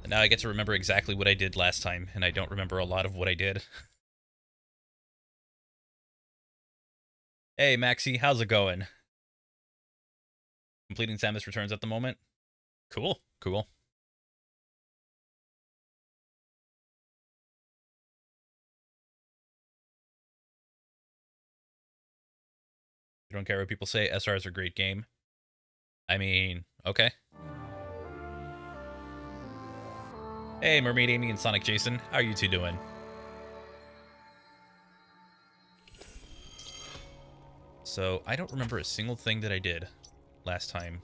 Now I get to remember exactly what I did last time, and I don't remember a lot of what I did. Hey, Maxie, how's it going? Completing Samus Returns at the moment? Cool, cool. You don't care what people say, SR is a great game. I mean, okay. Hey, Mermaid Amy and Sonic Jason, how are you two doing? So, I don't remember a single thing that I did last time.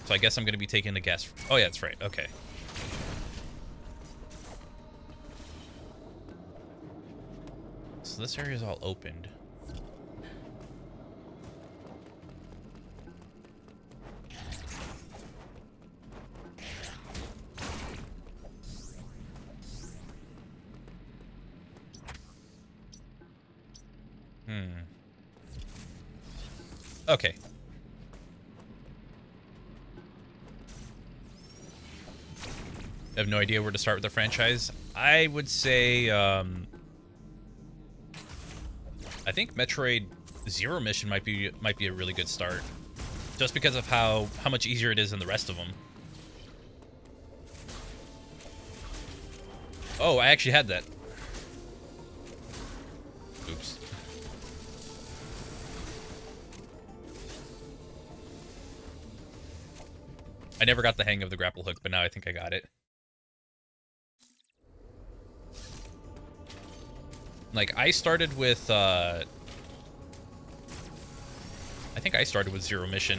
So I guess I'm going to be taking the guess. Oh, yeah, that's right. Okay. So this area is all opened. Okay. I have no idea where to start with the franchise. I would say, I think Metroid Zero Mission might be a really good start, just because of how much easier it is than the rest of them. Oh, I actually had that. Oops. I never got the hang of the grapple hook, but now I think I got it. Like, I started with, I think I started with Zero Mission.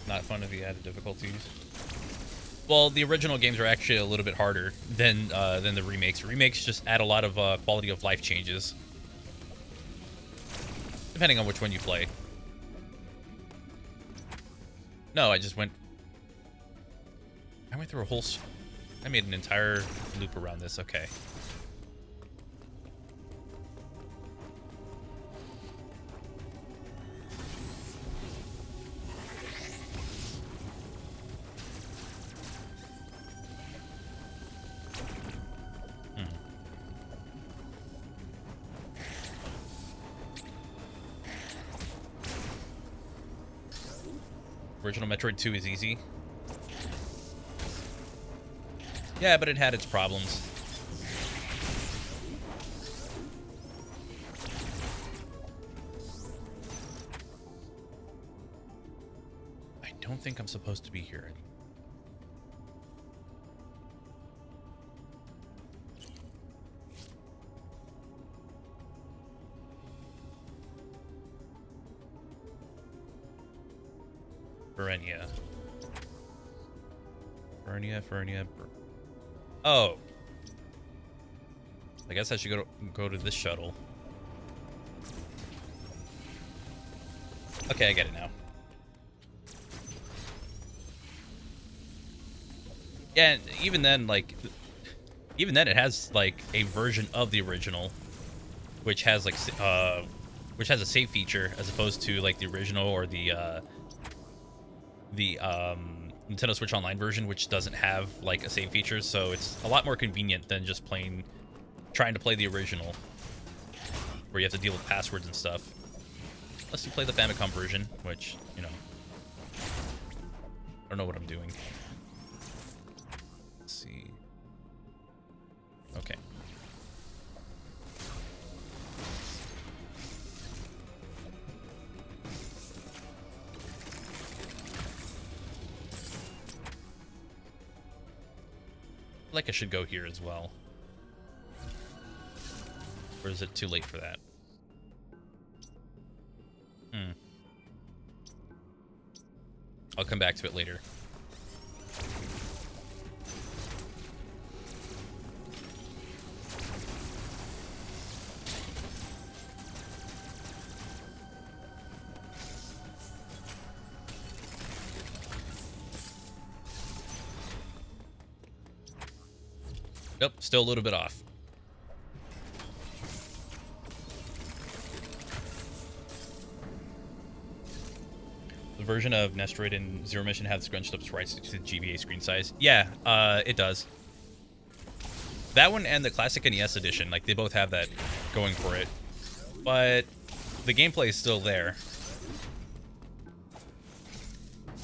Not fun of the added difficulties. Well, the original games are actually a little bit harder than the remakes. Remakes just add a lot of quality of life changes, depending on which one you play. No, I just went. I went through a whole. I made an entire loop around this. Okay. Original Metroid 2 is easy. Yeah, but it had its problems. I don't think I'm supposed to be here. Fernia. Oh. I guess I should go to this shuttle. Okay, I get it now. Yeah, and even then, like, it has like a version of the original, which has like which has a save feature as opposed to like the original or the Nintendo Switch Online version, which doesn't have like a save feature. So it's a lot more convenient than just trying to play the original, where you have to deal with passwords and stuff. Unless you play the Famicom version, which, you know, I don't know what I'm doing. Let's see. Okay. Like I should go here as well. Or is it too late for that? I'll come back to it later. Nope, still a little bit off. The version of Metroid and Zero Mission have scrunched up sprites to the GBA screen size. Yeah, it does. That one and the classic NES edition, like, they both have that going for it. But the gameplay is still there.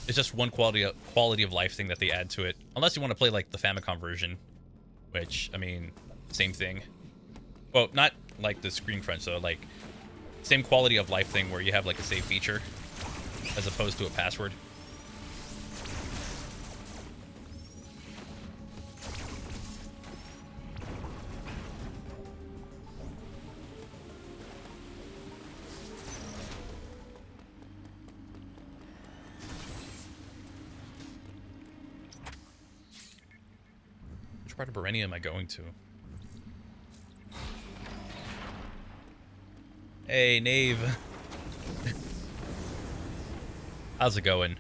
It's just one quality of life thing that they add to it. Unless you want to play, like, the Famicom version. Which, I mean, same thing. Well, not, like, the screen crunch, though. Like, same quality of life thing where you have, like, a save feature. As opposed to a password. Which part of Berenia am I going to? Hey, Knave. How's it going?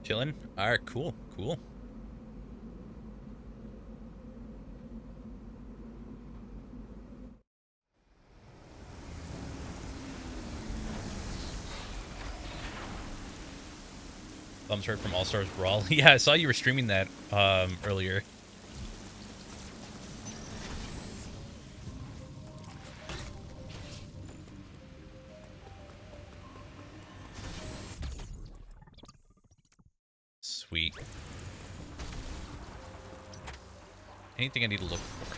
Chilling? Alright, cool, cool. Thumbs hurt from All Stars Brawl. Yeah, I saw you were streaming that earlier. Sweet. Anything I need to look for?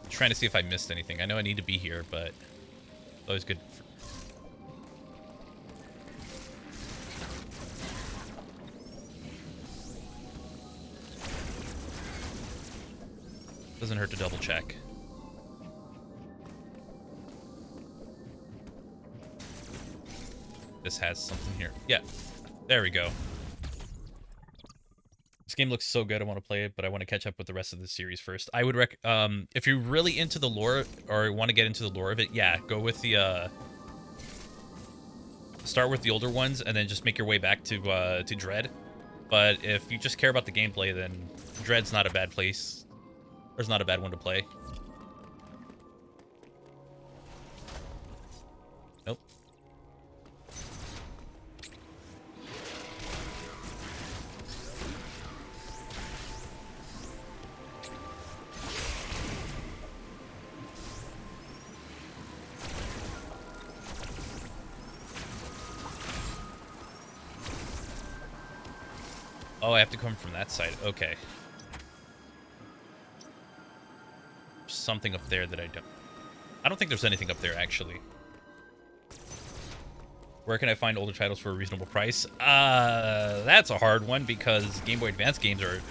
Trying to see if I missed anything. I know I need to be here, but it's always good. Doesn't hurt to double check. This has something here. Yeah, there we go. This game looks so good. I want to play it, but I want to catch up with the rest of the series first. I would if you're really into the lore or want to get into the lore of it, yeah, go with the start with the older ones and then just make your way back to Dread. But if you just care about the gameplay, then Dread's not a bad place. There's not a bad one to play. Nope. Oh, I have to come from that side. Okay. Something up there that I don't think there's anything up there, actually. Where can I find older titles for a reasonable price? That's a hard one because Game Boy Advance games are...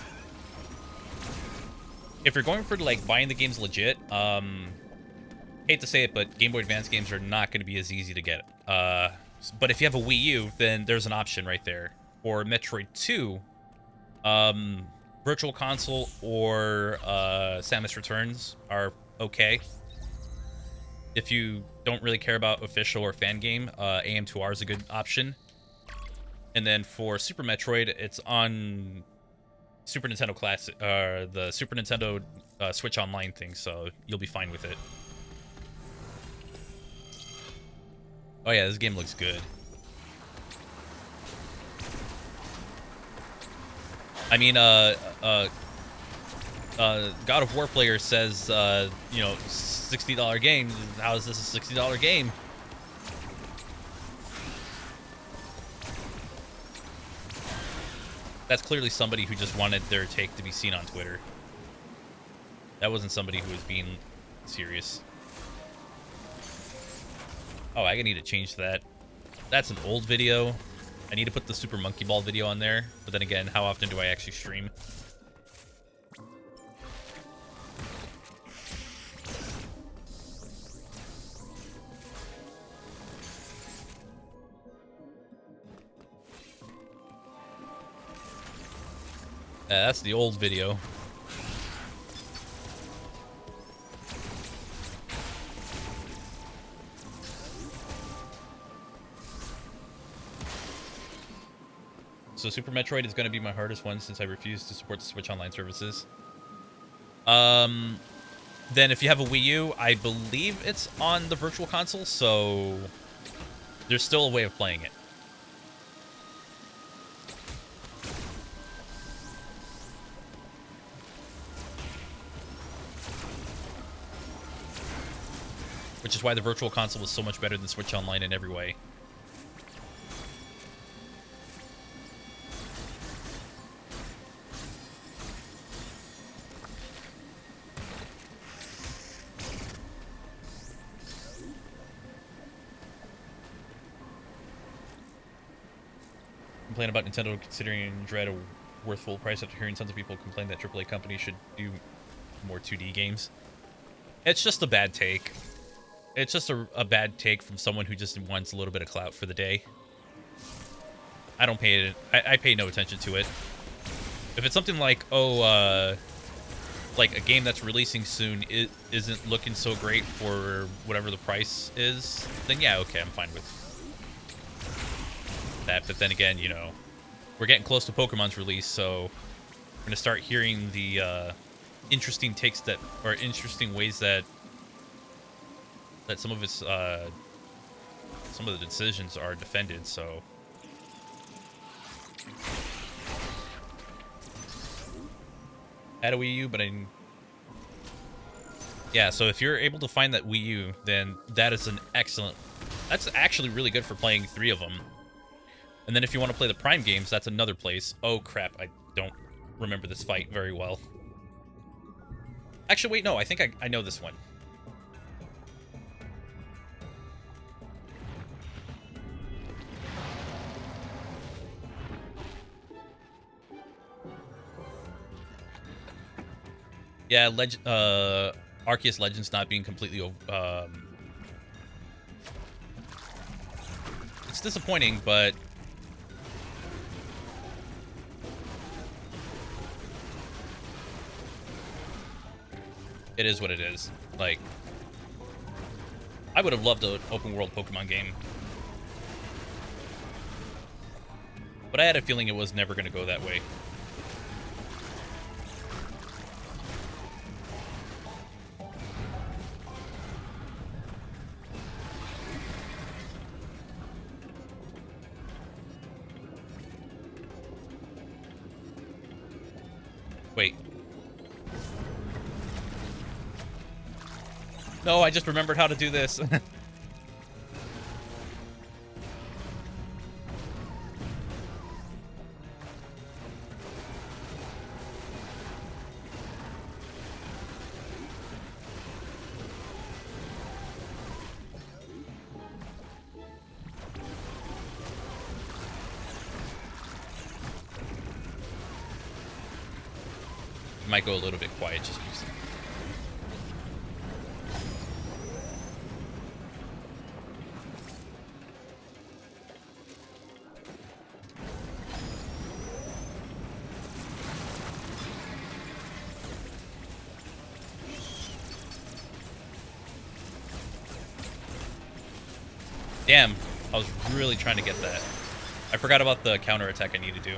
If you're going for, like, buying the games legit, hate to say it, but Game Boy Advance games are not going to be as easy to get. But if you have a Wii U, then there's an option right there. For Metroid 2, Virtual Console or Samus Returns are okay. If you don't really care about official or fan game, AM2R is a good option. And then for Super Metroid, it's on Super Nintendo Classic, the Super Nintendo Switch Online thing, so you'll be fine with it. Oh yeah, this game looks good. I mean, God of War player says, you know, $60 game. How is this a $60 game? That's clearly somebody who just wanted their take to be seen on Twitter. That wasn't somebody who was being serious. Oh, I need to change that. That's an old video. I need to put the Super Monkey Ball video on there. But then again, how often do I actually stream? That's the old video. So Super Metroid is going to be my hardest one since I refuse to support the Switch Online services. Then if you have a Wii U, I believe it's on the Virtual Console, so there's still a way of playing it. Which is why the Virtual Console was so much better than Switch Online in every way. Complain about Nintendo considering Dread a worth full price after hearing tons of people complain that AAA companies should do more 2D games. It's just a bad take. It's just a bad take from someone who just wants a little bit of clout for the day. I don't pay it. I pay no attention to it. If it's something like, oh, like a game that's releasing soon isn't looking so great for whatever the price is, then yeah, okay, I'm fine with that. But then again, you know, we're getting close to Pokemon's release, so we're gonna start hearing the interesting takes that, or interesting ways that some of its some of the decisions are defended. So I had a Wii U, but yeah, so if you're able to find that Wii U, then that is an excellent, that's actually really good for playing 3 of them. And then if you want to play the Prime games, that's another place. Oh crap, I don't remember this fight very well. Actually, wait, no, I think I know this one. Yeah, Arceus Legends not being completely it's disappointing, but it is what it is. Like, I would have loved an open world Pokemon game, but I had a feeling it was never going to go that way. Wait. No, I just remembered how to do this. Might go a little bit quiet just because. Damn, I was really trying to get that. I forgot about the counter attack I need to do.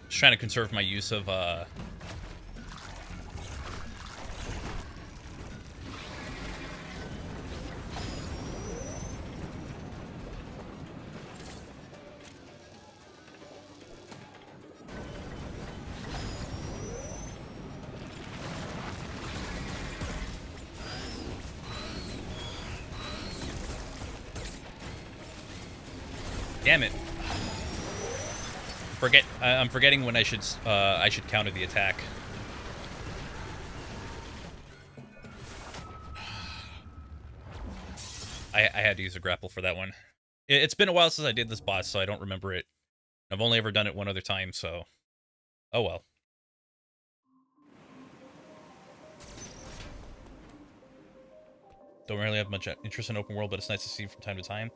Just trying to conserve my use of damn it. I'm forgetting when I should counter the attack. I had to use a grapple for that one. It's been a while since I did this boss, so I don't remember it. I've only ever done it one other time, so oh well. Don't really have much interest in open world, but it's nice to see from time to time.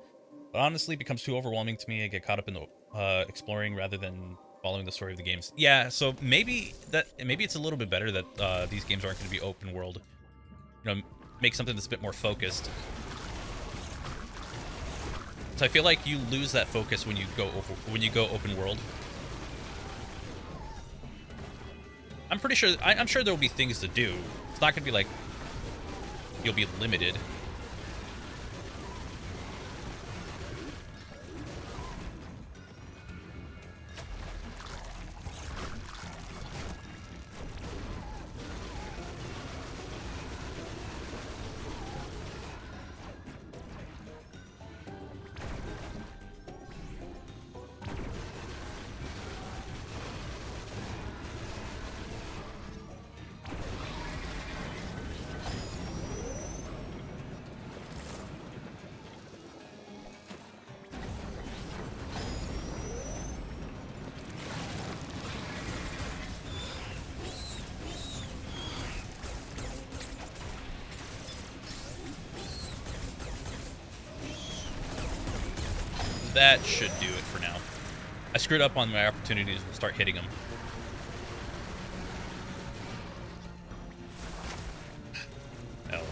But honestly, it becomes too overwhelming to me. I get caught up in the exploring rather than following the story of the games. Yeah, so maybe it's a little bit better that these games aren't going to be open world. You know, make something that's a bit more focused. So I feel like you lose that focus when you go open world. I'm sure there will be things to do. It's not going to be like you'll be limited. That should do it for now. I screwed up on my opportunity to start hitting him. Hell.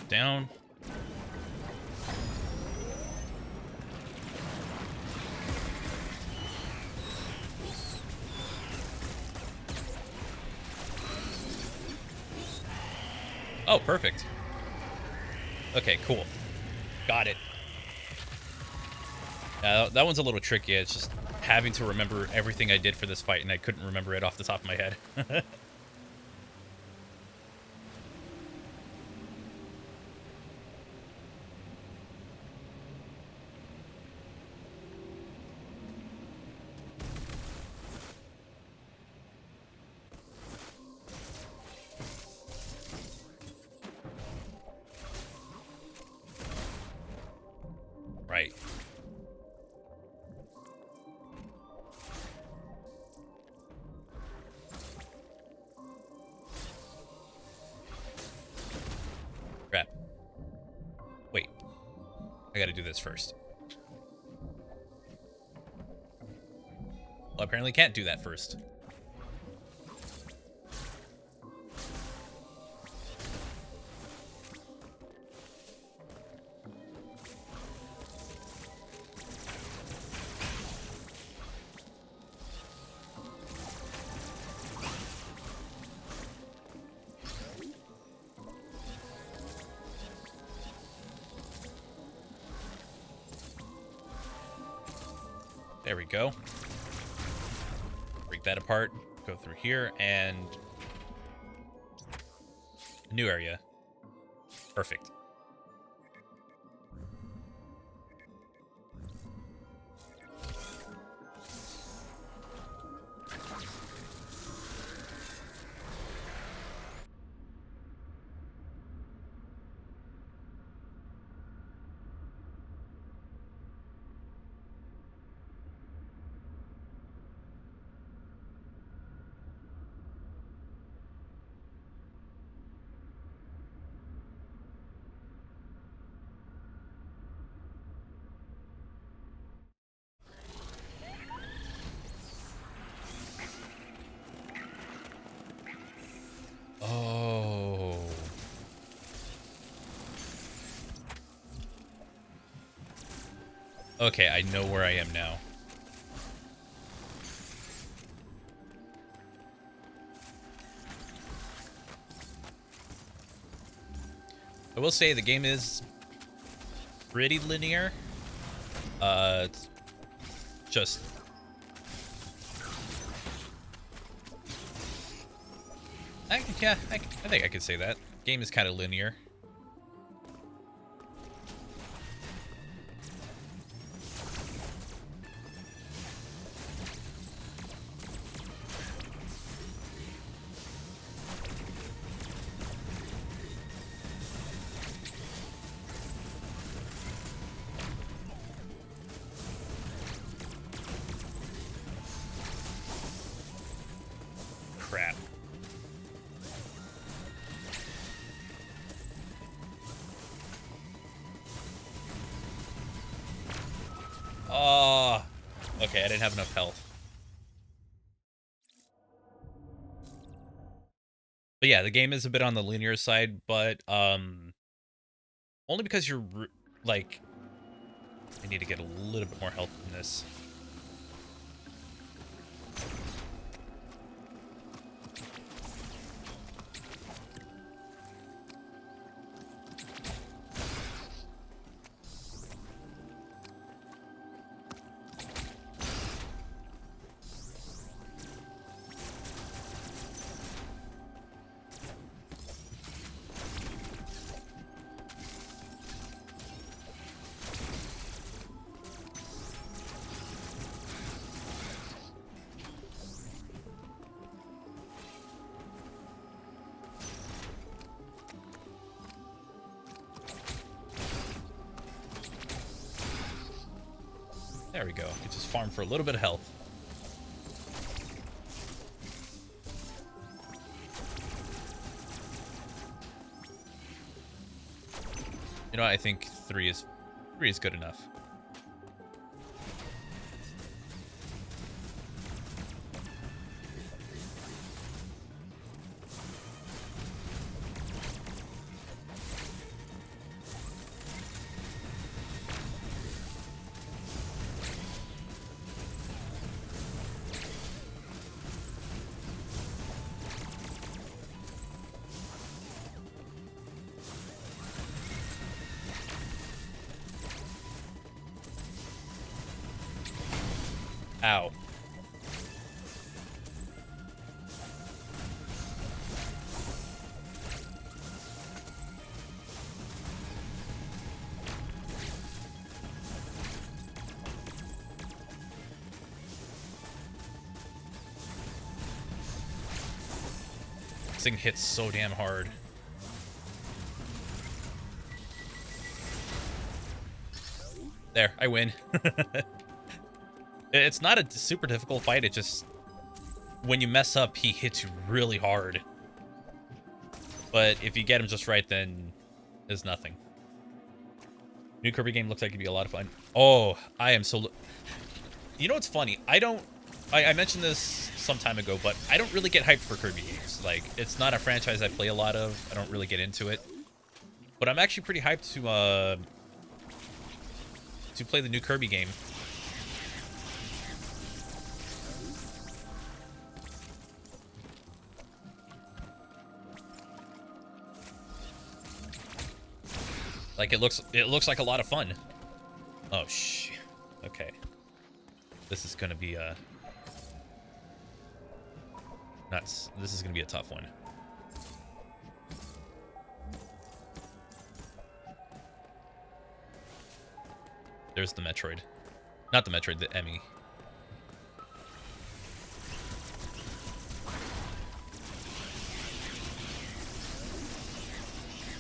Down. Oh, perfect. Okay, cool. Got it. That one's a little tricky. It's just having to remember everything I did for this fight, and I couldn't remember it off the top of my head. Right. Crap. Wait. I gotta do this first. Well, apparently can't do that first. There we go. Break that apart. Go through here and new area. Perfect. Okay, I know where I am now. I will say the game is pretty linear. It's just... I think I could say that. Game is kind of linear. Crap. Oh, okay, I didn't have enough health. But yeah, the game is a bit on the linear side, but only because you're like, I need to get a little bit more health in this. There we go. It just farmed for a little bit of health. You know, I think three is good enough. Ow. This thing hits so damn hard. There, I win. It's not a super difficult fight, it just... when you mess up, he hits you really hard. But if you get him just right, then there's nothing. New Kirby game looks like it'd be a lot of fun. Oh, I am so... You know what's funny? I mentioned this some time ago, but I don't really get hyped for Kirby games. Like, it's not a franchise I play a lot of. I don't really get into it. But I'm actually pretty hyped to play the new Kirby game. Like, it looks like a lot of fun. Oh, shit. Okay. This is gonna be this is gonna be a tough one. There's the Metroid. Not the Metroid, the E.M.M.I.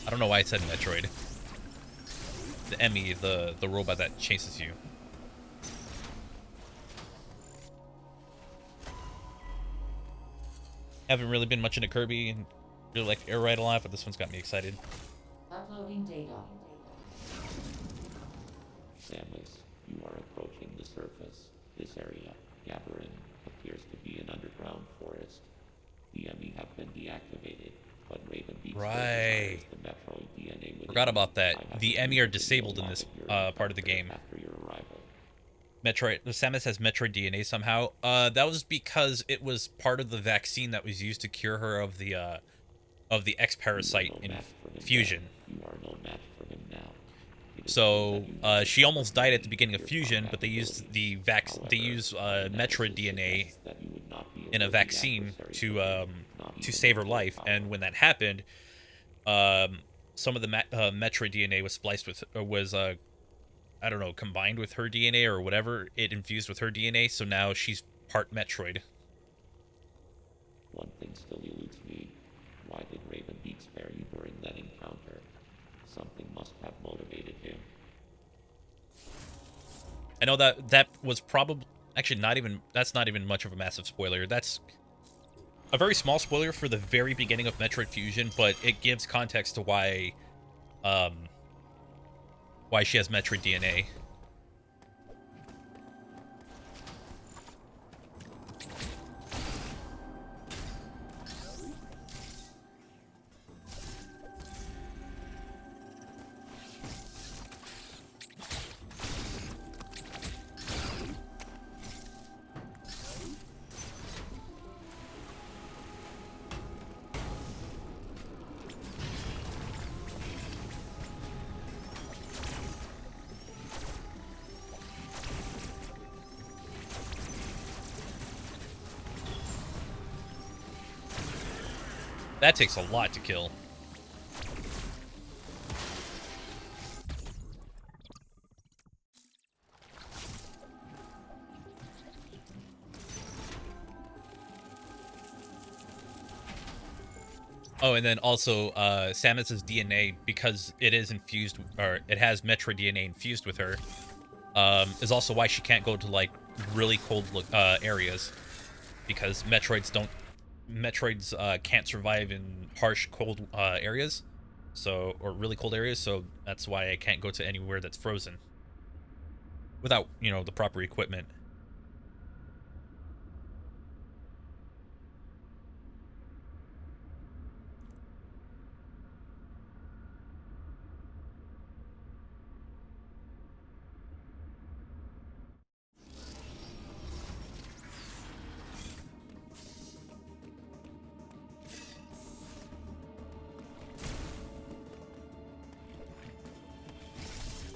I don't know why I said Metroid. The E.M.M.I, the robot that chases you. Haven't really been much into Kirby and really like Air Ride a lot, but this one's got me excited. Uploading data. Samus, you are approaching the surface. This area, Gathering, appears to be an underground forest. The E.M.M.I have been deactivated, but Raven Beach Right. the Metroid DNA. Forgot about that. The E.M.M.I are disabled in this part of the game. After your arrival, Metroid, Samus has Metroid DNA somehow. That was because it was part of the vaccine that was used to cure her of the X You were parasite no in match for him then. Fusion. You are no match for him now. It is true that So you never she almost died at the succeed beginning with of your Fusion, combat but they used abilities. they However, use my Metroid analysis DNA suggests that you would not be a in a worthy vaccine adversary for him, not to even save with her full life. power. And when that happened, um, some of the Metroid DNA was spliced with was I don't know, combined with her DNA or whatever. It infused with her DNA, so now she's part Metroid. One thing still eludes me. Why did Raven Beak spare you during that encounter? Something must have motivated him. I know that was probably actually not even that's not even much of a massive spoiler. That's a very small spoiler for the very beginning of Metroid Fusion, but it gives context to um why she has Metroid DNA. That takes a lot to kill. Oh, and then also Samus's DNA, because it is infused, or it has Metroid DNA infused with her, is also why she can't go to like really cold areas, because Metroids can't survive in harsh cold areas, so or really cold areas. So that's why I can't go to anywhere that's frozen without the proper equipment.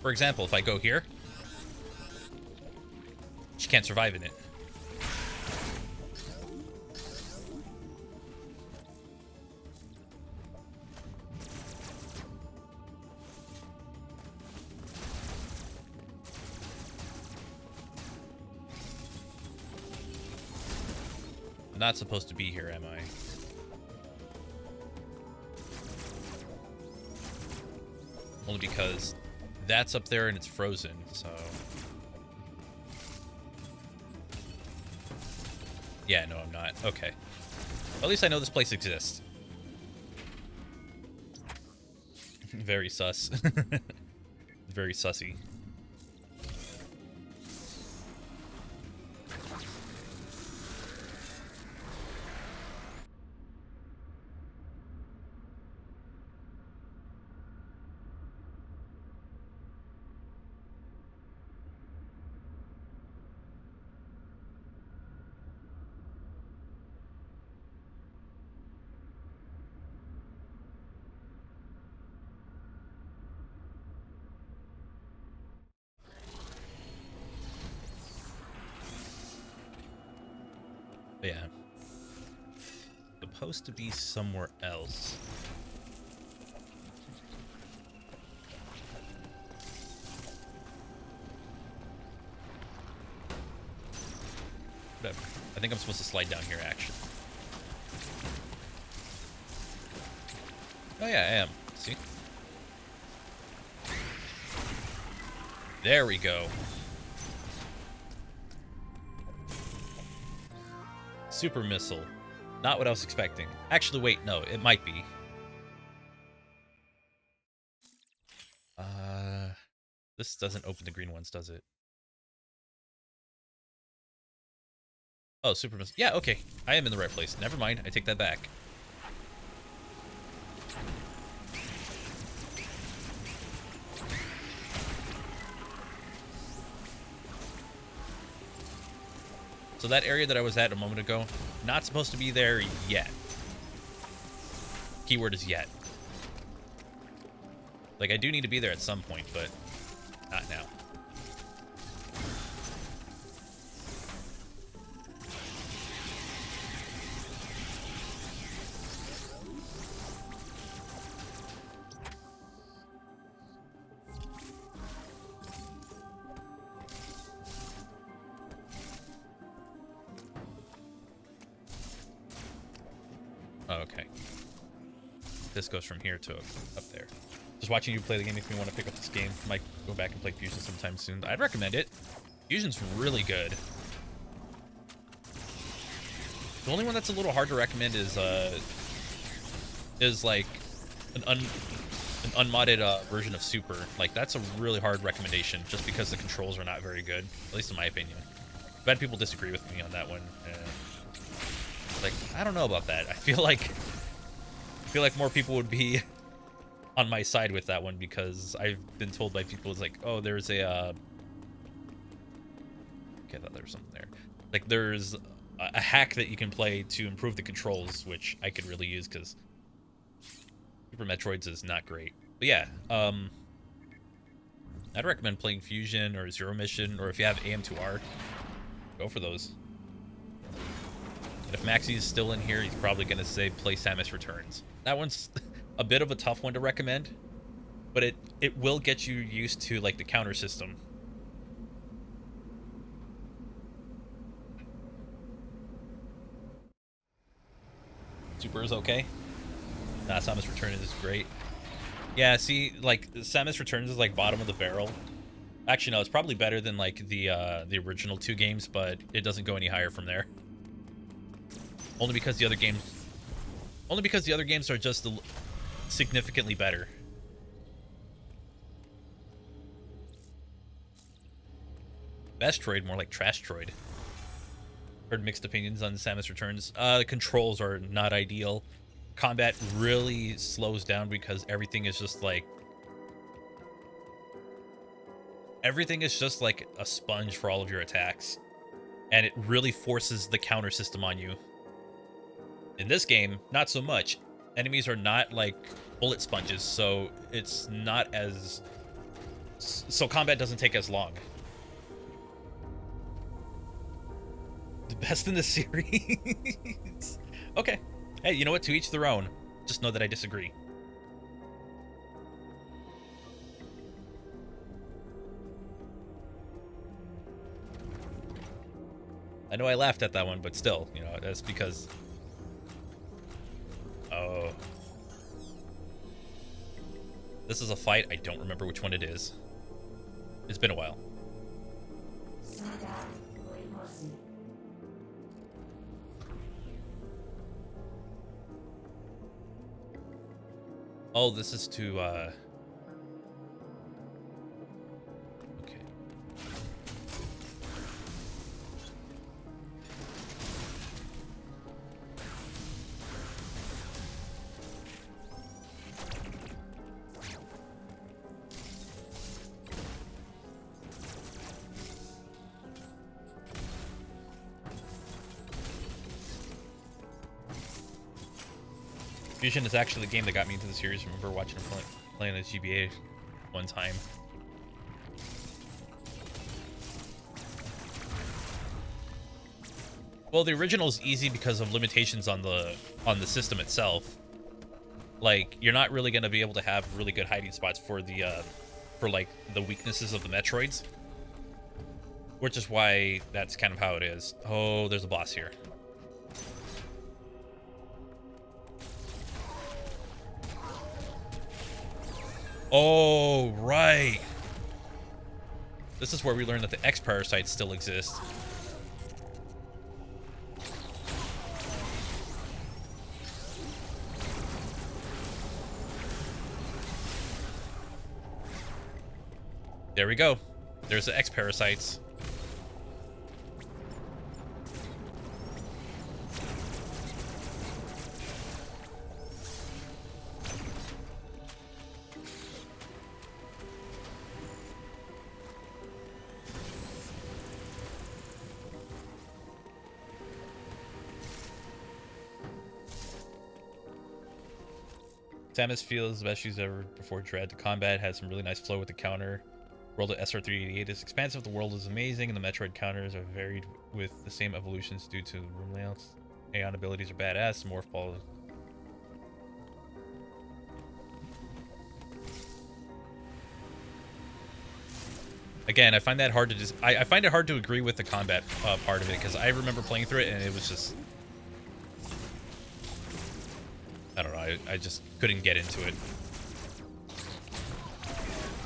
For example, if I go here, she can't survive in it. I'm not supposed to be here, am I? Only because that's up there and it's frozen, so... Yeah, no, I'm not. Okay. At least I know this place exists. Very sus. Very sussy. But yeah. Supposed to be somewhere else. Whatever. I think I'm supposed to slide down here, actually. Oh yeah, I am. See? There we go. Super missile. Not what I was expecting. Actually, wait, no, it might be. This doesn't open the green ones, does it? Oh, super missile. Yeah, okay. I am in the right place. Never mind. I take that back. So that area that I was at a moment ago, not supposed to be there yet. Keyword is yet. Like, I do need to be there at some point, but not now. Oh, okay. This goes from here to up there. Just watching you play the game makes me want to pick up this game. Might go back and play Fusion sometime soon. I'd recommend it. Fusion's really good. The only one that's a little hard to recommend is like an unmodded version of Super. Like, that's a really hard recommendation just because the controls are not very good, at least in my opinion. I've had people disagree with me on that one. Like, I don't know about that. I feel like more people would be on my side with that one because I've been told by people, it's like, oh, there's a okay, I thought there was something there. Like, there's a hack that you can play to improve the controls, which I could really use because Super Metroids is not great. But yeah, I'd recommend playing Fusion or Zero Mission, or if you have AM2R, go for those. And if Maxie's still in here, he's probably going to say play Samus Returns. That one's a bit of a tough one to recommend, but it will get you used to, like, the counter system. Super is okay. Nah, Samus Returns is great. Yeah, see, like, Samus Returns is like bottom of the barrel. Actually, no, it's probably better than like the original 2 games, but it doesn't go any higher from there. Only because the other games are just significantly better. Best Troid, more like Trash Troid. Heard mixed opinions on Samus Returns. The controls are not ideal. Combat really slows down because everything is just like a sponge for all of your attacks, and it really forces the counter system on you. In this game, not so much. Enemies are not like bullet sponges, so it's not as... So combat doesn't take as long. The best in the series. Okay. Hey, you know what? To each their own. Just know that I disagree. I know I laughed at that one, but still, you know, that's because... Oh. This is a fight. I don't remember which one it is. It's been a while. Oh, this is to, okay. Fusion is actually the game that got me into the series. I remember watching him playing the GBA one time. Well, the original is easy because of limitations on the system itself. Like, you're not really going to be able to have really good hiding spots for the like the weaknesses of the Metroids, which is why that's kind of how it is. Oh, there's a boss here. Oh, right. This is where we learn that the X parasites still exist. There we go. There's the X parasites. Samus feels the best she's ever before Dread. The combat has some really nice flow with the counter. World of SR388 is expansive. The world is amazing, and the Metroid counters are varied with the same evolutions due to room layouts. Aeon abilities are badass. Morph ball. Again, I find that hard to just. I find it hard to agree with the combat part of it because I remember playing through it and it was just. I don't know. I just couldn't get into it.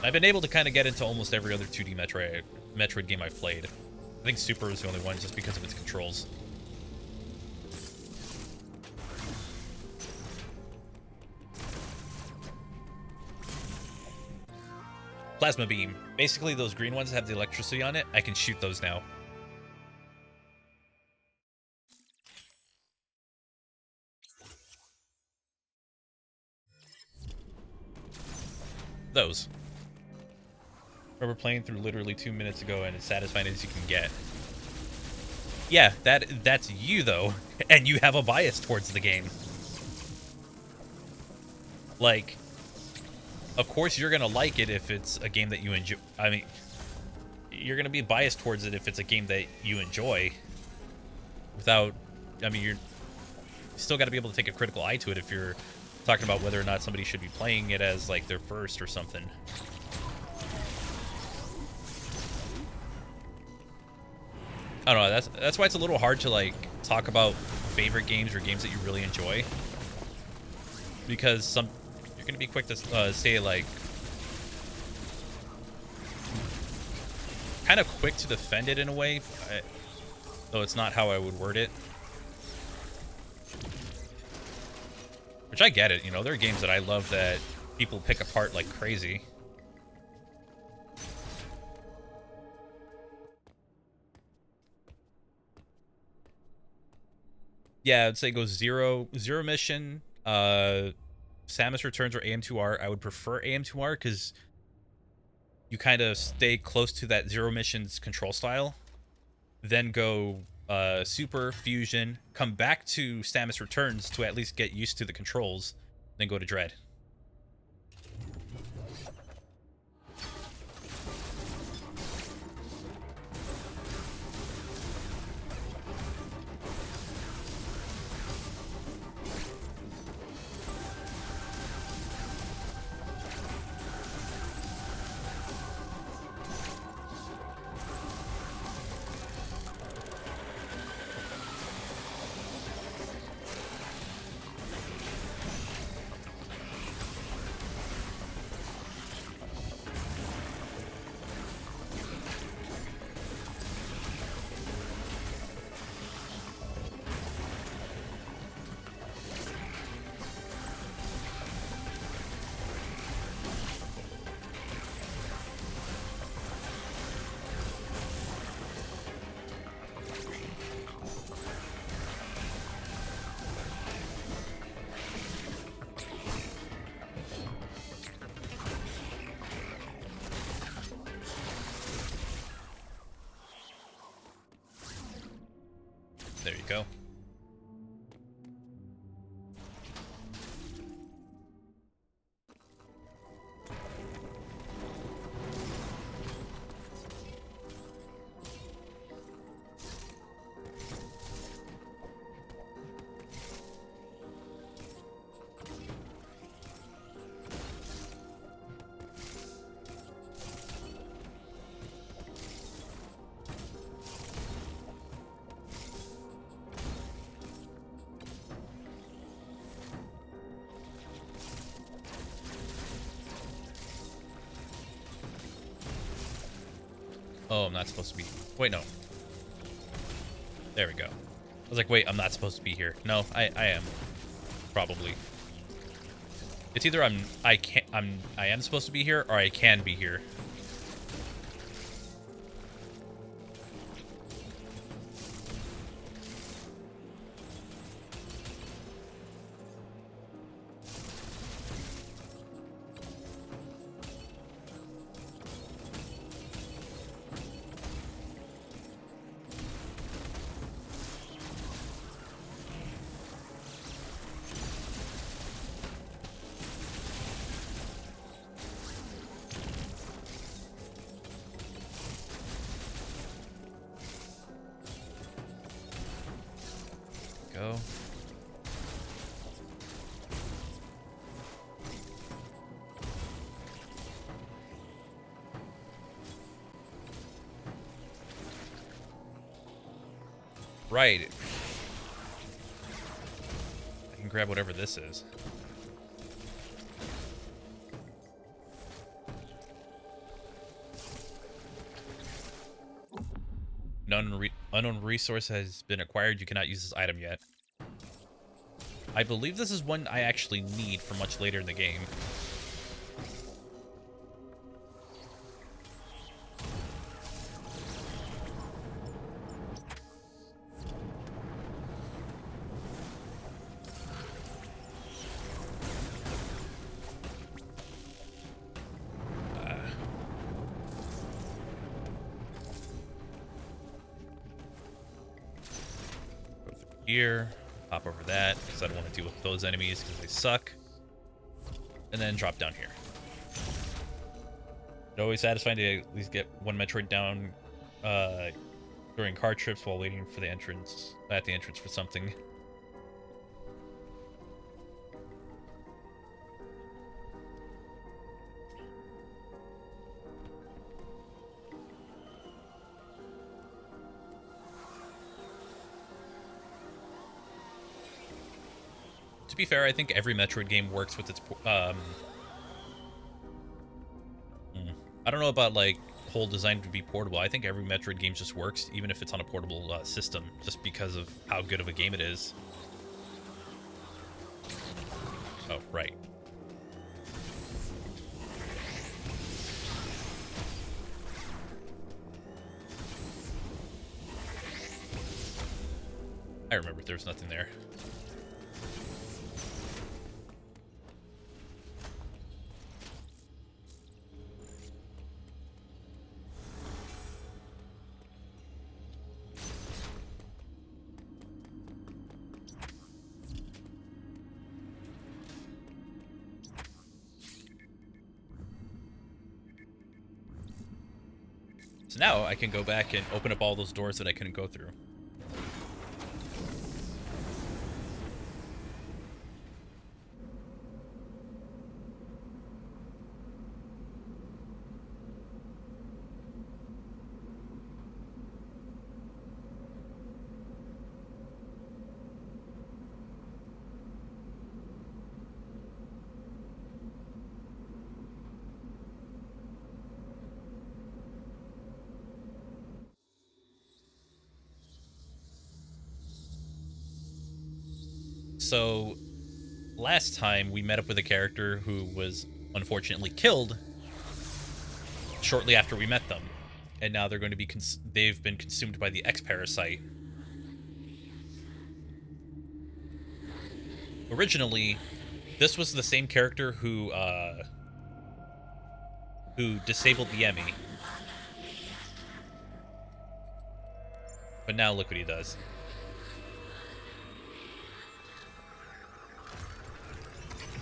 I've been able to kind of get into almost every other 2D Metroid game I've played. I think Super was the only one just because of its controls. Plasma beam. Basically, those green ones have the electricity on it. I can shoot those now. Those. Remember playing through literally 2 minutes ago, and as satisfying as you can get. Yeah, that's you though, and you have a bias towards the game. Like, of course you're gonna like it if it's a game that you enjoy. I mean, you're gonna be biased towards it if it's a game that you enjoy. Without, I mean, you still got to be able to take a critical eye to it if you're talking about whether or not somebody should be playing it as like their first or something. I don't know. That's why it's a little hard to like talk about favorite games or games that you really enjoy, because you're gonna be quick to say like kind of quick to defend it in a way, though it's not how I would word it. Which I get it, you know, there are games that I love that people pick apart like crazy. Yeah, I'd say go zero mission, Samus Returns or AM2R. I would prefer AM2R because you kind of stay close to that zero missions control style. Then go Super Fusion, come back to Samus Returns to at least get used to the controls, then go to Dread. There you go. Oh, I'm not supposed to be... Wait, no. There we go. I was like, wait, I'm not supposed to be here. No, I am. Probably. It's either I am supposed to be here, or I can be here. go. Right. I can grab whatever this is. An unknown resource has been acquired. You cannot use this item yet. I believe this is one I actually need for much later in the game. Here, hop over that because I don't want to deal with those enemies because they suck, and then drop down here. It's always satisfying to at least get one Metroid down during car trips while waiting for the entrance for something. To be fair, I think every Metroid game works with its I don't know about like whole design to be portable. I think every Metroid game just works, even if it's on a portable system, just because of how good of a game it is. Oh, right. I remember there was nothing there. So now I can go back and open up all those doors that I couldn't go through. So, last time we met up with a character who was unfortunately killed shortly after we met them, and now they're going to be they've been consumed by the X parasite. Originally, this was the same character who disabled the E.M.M.I, but now look what he does.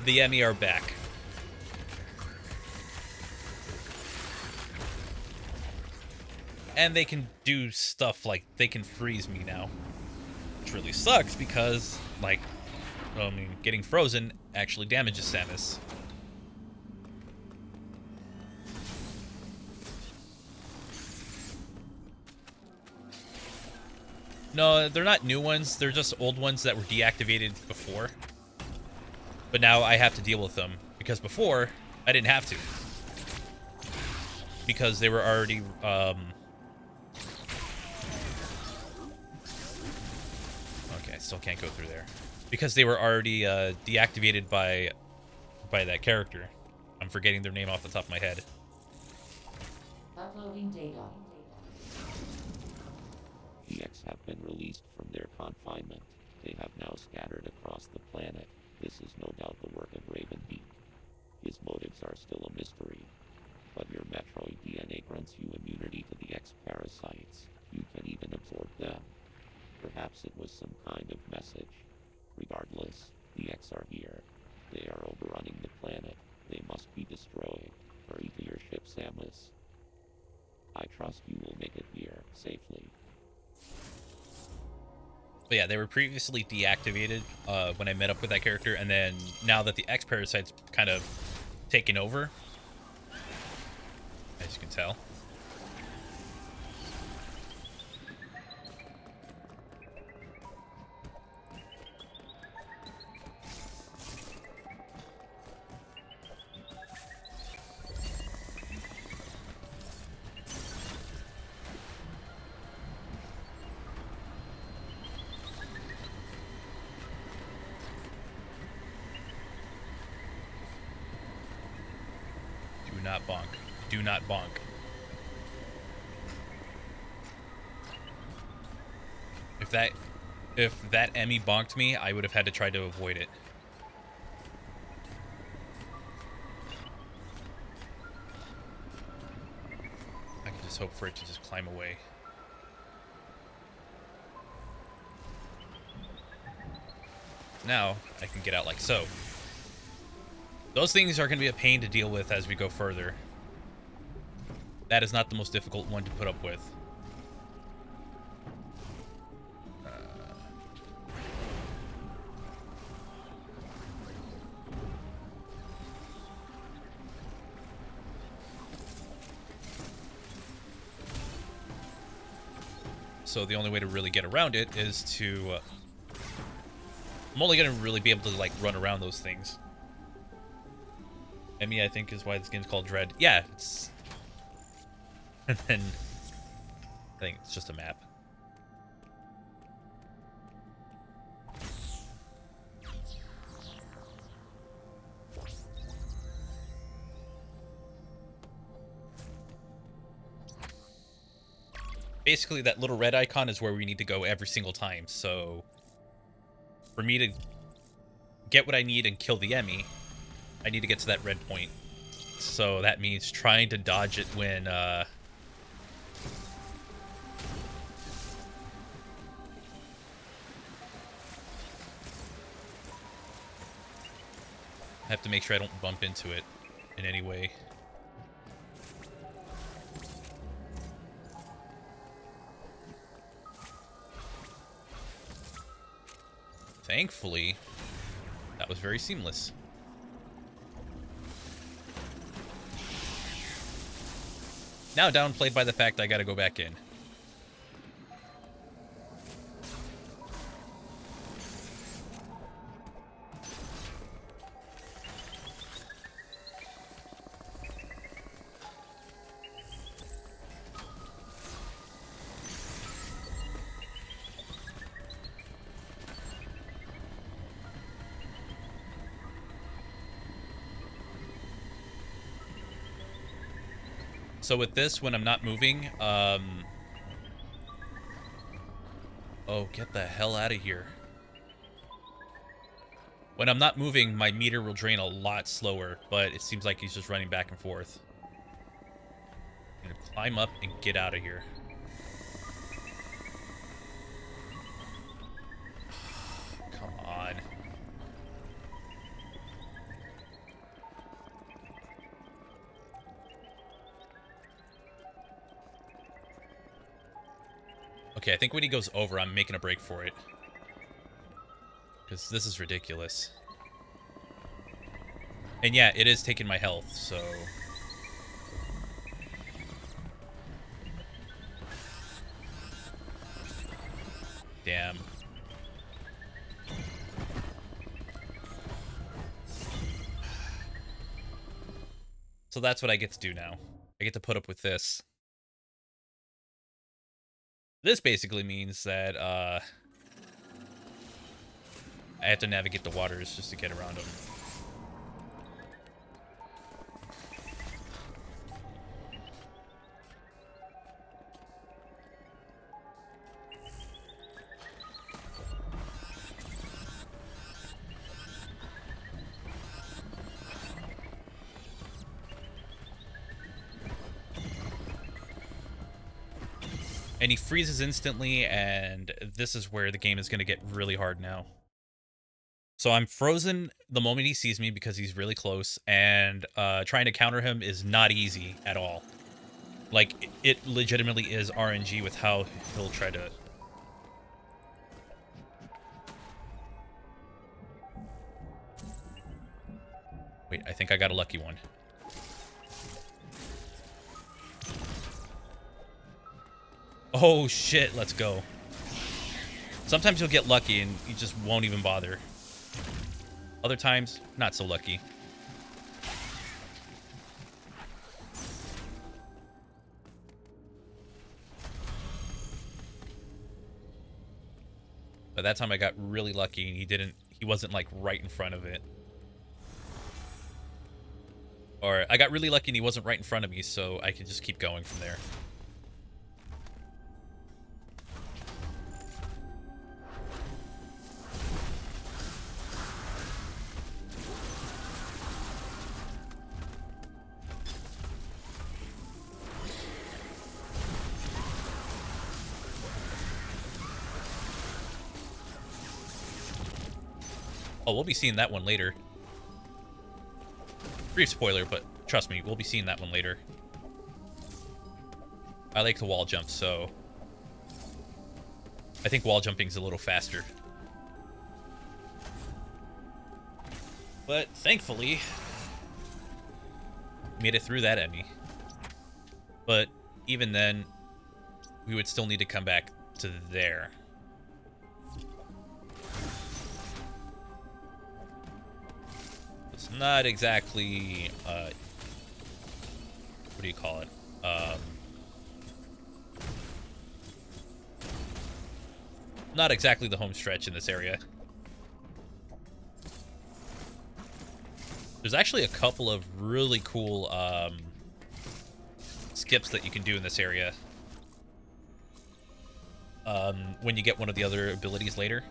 The E.M.M.I are back. And they can do stuff like they can freeze me now. Which really sucks because, like, I mean, getting frozen actually damages Samus. No, they're not new ones. They're just old ones that were deactivated before. But now I have to deal with them, because before, I didn't have to. Because they were already, okay, I still can't go through there. Because they were already, deactivated by that character. I'm forgetting their name off the top of my head. Uploading data. The X have been released from their confinement. They have now scattered across the planet. This is no doubt the work of Ravenbeak. His motives are still a mystery. But your Metroid DNA grants you immunity to the X parasites. You can even absorb them. Perhaps it was some kind of message. Regardless, the X are here. They are overrunning the planet. They must be destroyed. Hurry to your ship, Samus. I trust you will make it here safely. But yeah, they were previously deactivated when I met up with that character, and then now that the X Parasite's kind of taken over, as you can tell. Do not bonk. Do not bonk. If that E.M.M.I bonked me, I would have had to try to avoid it. I can just hope for it to just climb away. Now I can get out like so. Those things are going to be a pain to deal with as we go further. That is not the most difficult one to put up with. So the only way to really get around it is to... I'm only going to really be able to, like, run around those things. E.M.M.I, I think, is why this game's called Dread. Yeah, it's... And then... I think it's just a map. Basically, that little red icon is where we need to go every single time, so... For me to get what I need and kill the E.M.M.I, I need to get to that red point. So that means trying to dodge it when, I have to make sure I don't bump into it in any way. Thankfully, that was very seamless. Now downplayed by the fact I gotta go back in. So with this, when I'm not moving, oh, get the hell out of here. When I'm not moving, my meter will drain a lot slower, but it seems like he's just running back and forth. I'm gonna climb up and get out of here. Come on. Okay, I think when he goes over, I'm making a break for it. Because this is ridiculous. And yeah, it is taking my health, so... Damn. So that's what I get to do now. I get to put up with this. This basically means that, I have to navigate the waters just to get around them. And he freezes instantly, and this is where the game is going to get really hard now. So I'm frozen the moment he sees me because he's really close, and trying to counter him is not easy at all. Like, it legitimately is RNG with how he'll try to... Wait, I think I got a lucky one. Oh shit, let's go. Sometimes you'll get lucky and you just won't even bother. Other times, not so lucky. But that time I got really lucky and he wasn't like right in front of it. Or I got really lucky and he wasn't right in front of me, so I could just keep going from there. Oh, we'll be seeing that one later. Brief spoiler, but trust me, we'll be seeing that one later. I like to wall jump, so I think wall jumping's a little faster. But thankfully, made it through that enemy. But even then, we would still need to come back to there. It's not exactly, what do you call it? Not exactly the home stretch in this area. There's actually a couple of really cool skips that you can do in this area when you get one of the other abilities later.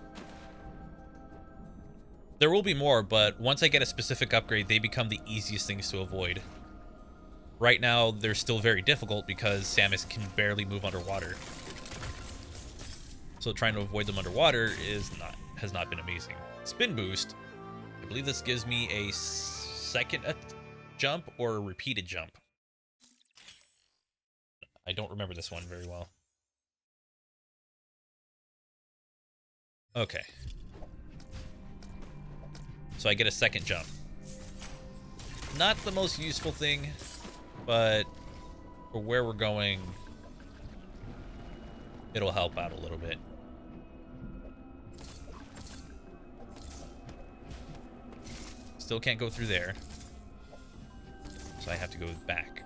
There will be more, but once I get a specific upgrade, they become the easiest things to avoid. Right now, they're still very difficult because Samus can barely move underwater. So trying to avoid them underwater has not been amazing. Spin boost. I believe this gives me a second jump or a repeated jump. I don't remember this one very well. Okay. So I get a second jump. Not the most useful thing, but for where we're going, it'll help out a little bit. Still can't go through there. So I have to go back.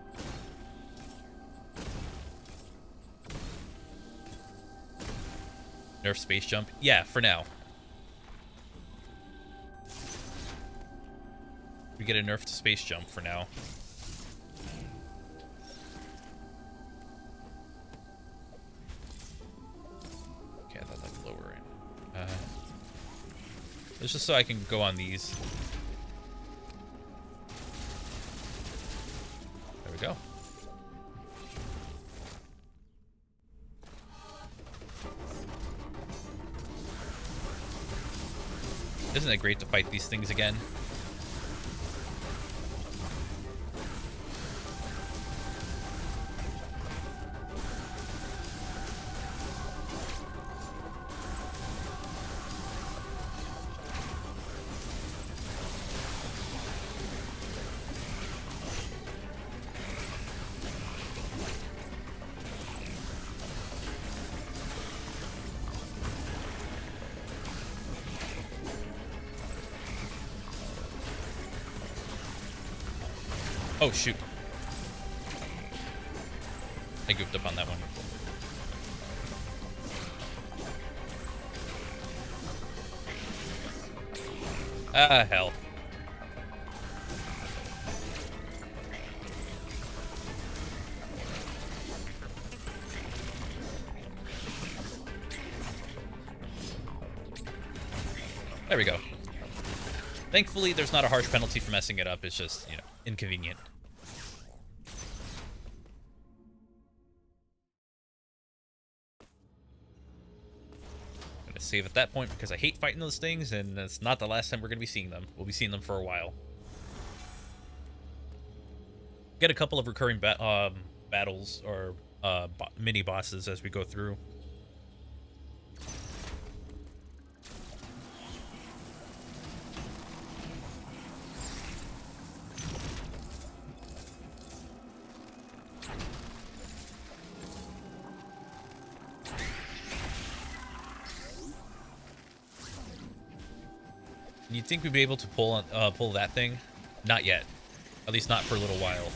Nerf space jump? Yeah, for now. We get a nerf to space jump for now. Okay, I thought that was lower in. It's just so I can go on these. There we go. Isn't it great to fight these things again? Oh, shoot. I goofed up on that one. Ah, hell. There we go. Thankfully, there's not a harsh penalty for messing it up. It's just, you know, inconvenient. I'm gonna save at that point because I hate fighting those things, and it's not the last time we're gonna be seeing them. We'll be seeing them for a while. Get a couple of recurring battles or mini bosses as we go through. You'd think we'd be able to pull that thing? Not yet. At least not for a little while.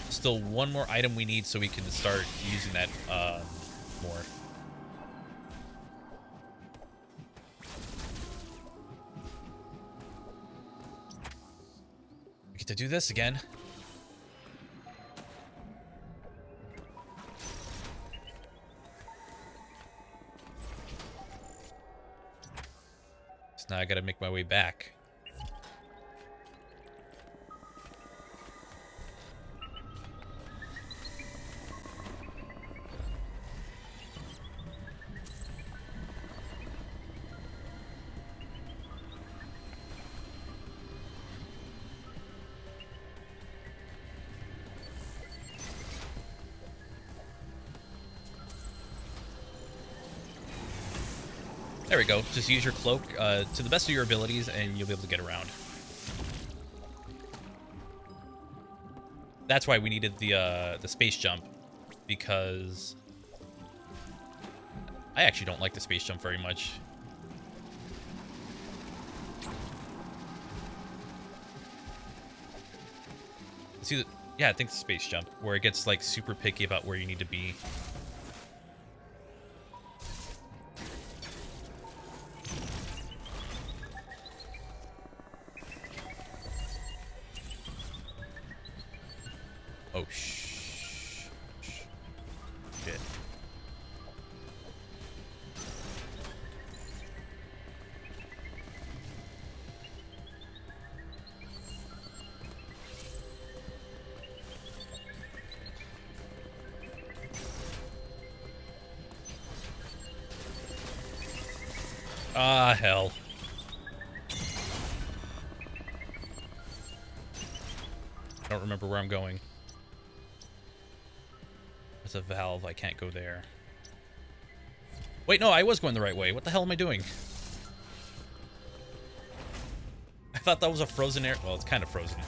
Still one more item we need so we can start using that more. We get to do this again. So now I gotta make my way back. There we go. Just use your cloak to the best of your abilities, and you'll be able to get around. That's why we needed the space jump, because I actually don't like the space jump very much. See, yeah, I think the space jump, where it gets like super picky about where you need to be. Oh, shit. Ah, hell. I don't remember where I'm going. There's a valve. I can't go there. Wait, no, I was going the right way. What the hell am I doing? I thought that was a frozen air. Well, it's kind of frozen.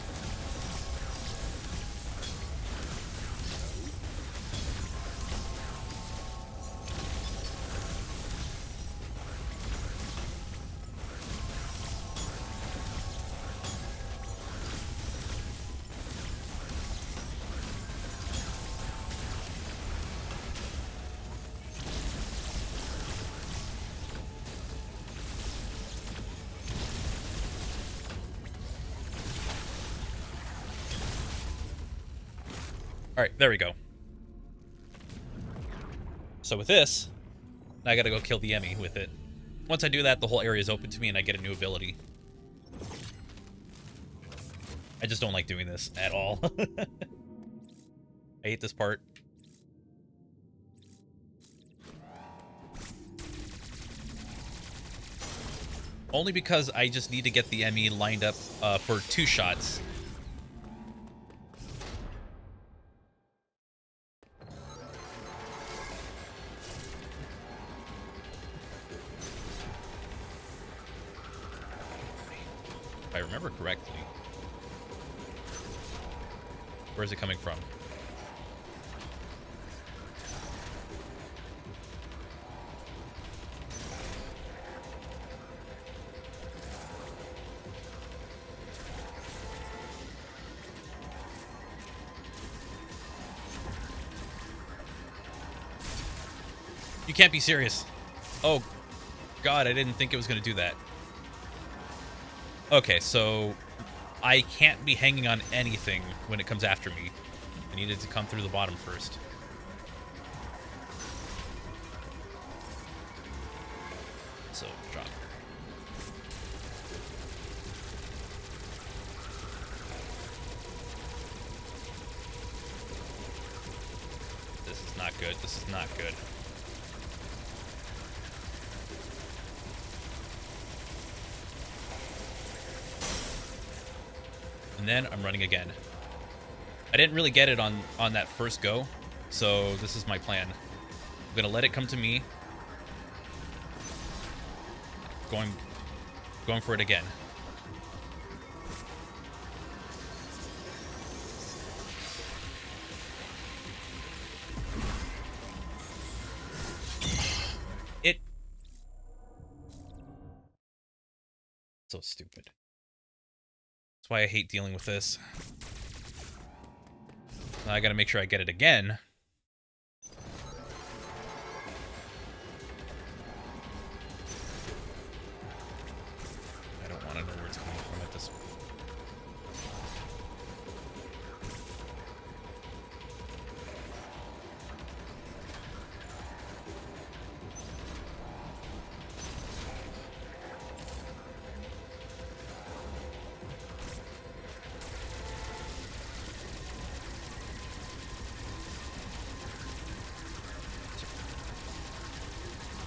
Alright, there we go. So with this, now I gotta go kill the E.M.M.I with it. Once I do that, the whole area is open to me and I get a new ability. I just don't like doing this at all. I hate this part. Only because I just need to get the E.M.M.I lined up for 2 shots. If I remember correctly. Where is it coming from? You can't be serious. Oh, God, I didn't think it was going to do that. Okay, so I can't be hanging on anything when it comes after me. I needed to come through the bottom first. So, drop. This is not good. This is not good. And then I'm running again. I didn't really get it on that first go, so this is my plan. I'm gonna let it come to me. Going for it again. So stupid. That's why I hate dealing with this. Now I gotta make sure I get it again. I don't want to know where it's coming from at this point.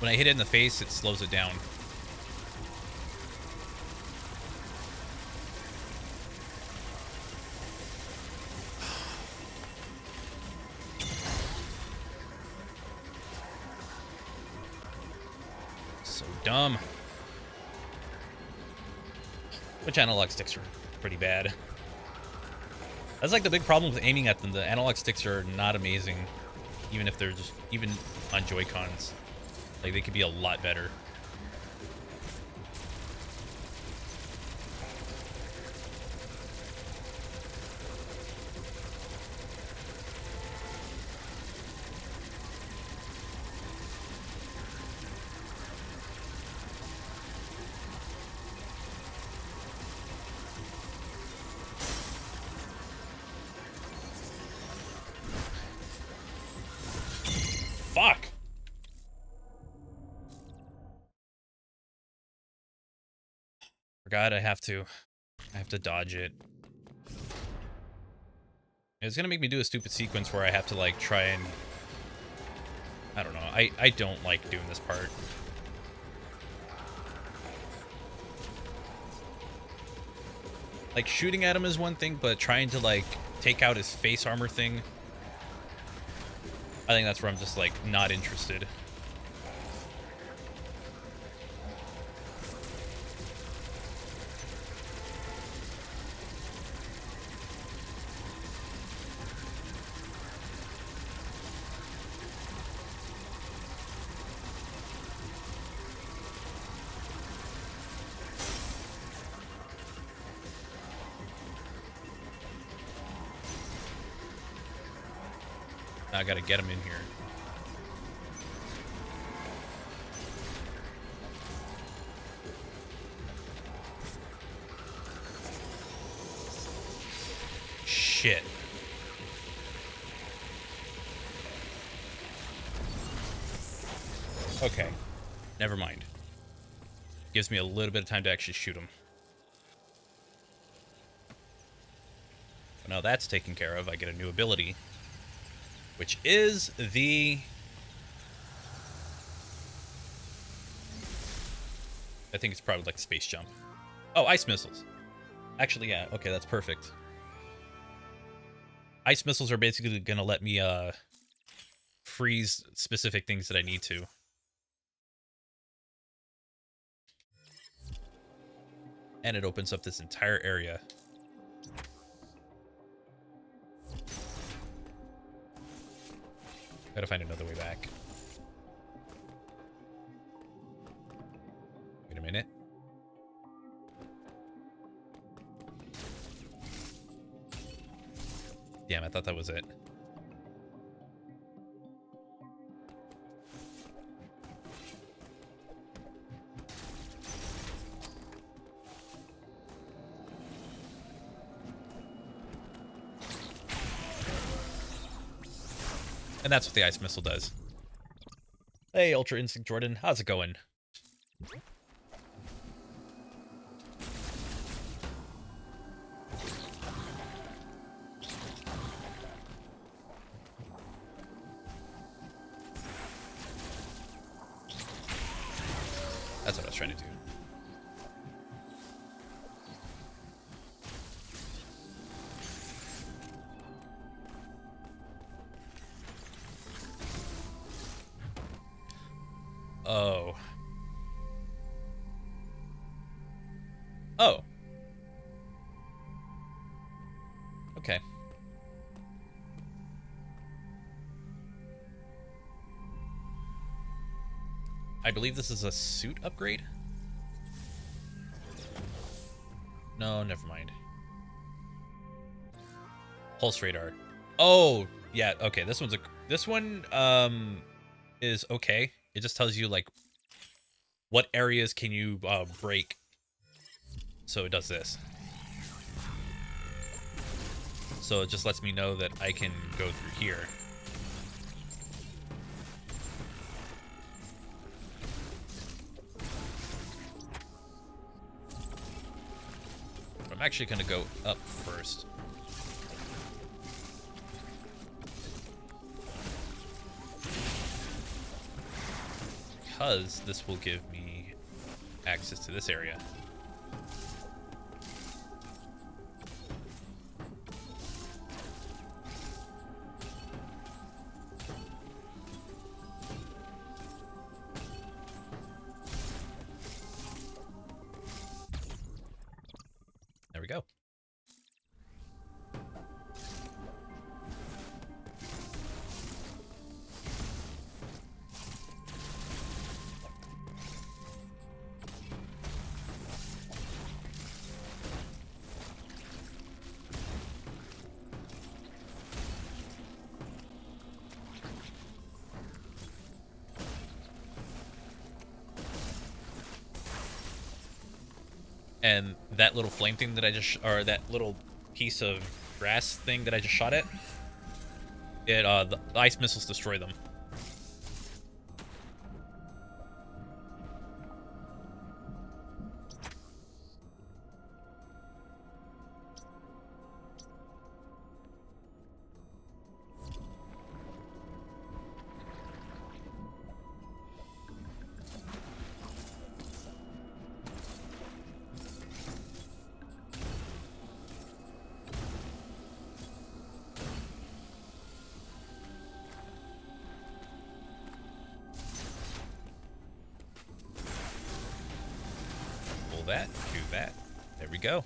When I hit it in the face, it slows it down. So dumb. Which analog sticks are pretty bad. That's like the big problem with aiming at them. The analog sticks are not amazing, even if they're just, even on Joy-Cons. Like, they could be a lot better. Fuck! Forgot I have to dodge it. It's gonna make me do a stupid sequence where I have to, like, try and... I don't know. I don't like doing this part. Like, shooting at him is one thing, but trying to, like, take out his face armor thing... I think that's where I'm just, like, not interested. Now I gotta get him in here. Shit. Okay. Never mind. Gives me a little bit of time to actually shoot him. But now that's taken care of. I get a new ability, which is the... I think it's probably like space jump. Oh, ice missiles. Actually, yeah. Okay, that's perfect. Ice missiles are basically going to let me freeze specific things that I need to. And it opens up this entire area. Gotta find another way back. Wait a minute. Damn, I thought that was it. And that's what the ice missile does. Hey, Ultra Instinct Jordan, how's it going? That's what I was trying to do. Oh. Oh. Okay. I believe this is a suit upgrade. No, never mind. Pulse radar. Oh, yeah. Okay, this one is okay. It just tells you like what areas can you break. So it does this. So it just lets me know that I can go through here. I'm actually going to go up first. Because this will give me access to this area. There we go. And that little flame thing that I just, or that little piece of grass thing that I just shot at, it the ice missiles destroy them. That, do that. There we go.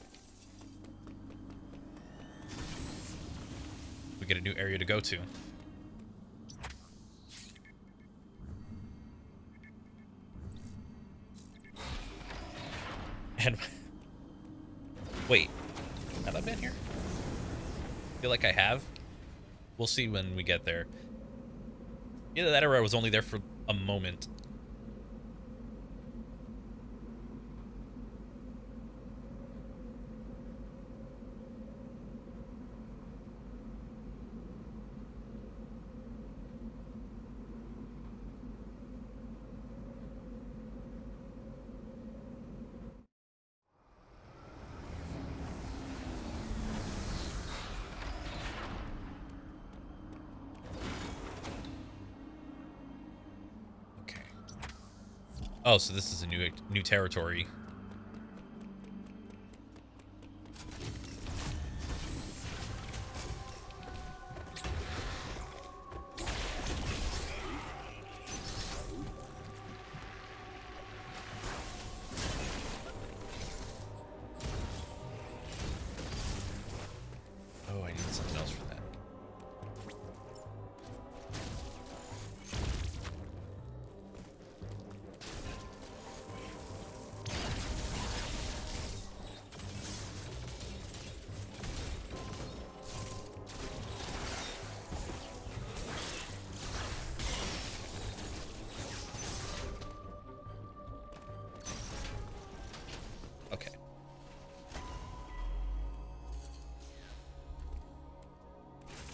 We get a new area to go to. And wait, have I been here? Feel like I have. We'll see when we get there. Either that or I was only there for a moment. Oh, so this is a new territory. Oh, I need something else for that. Okay.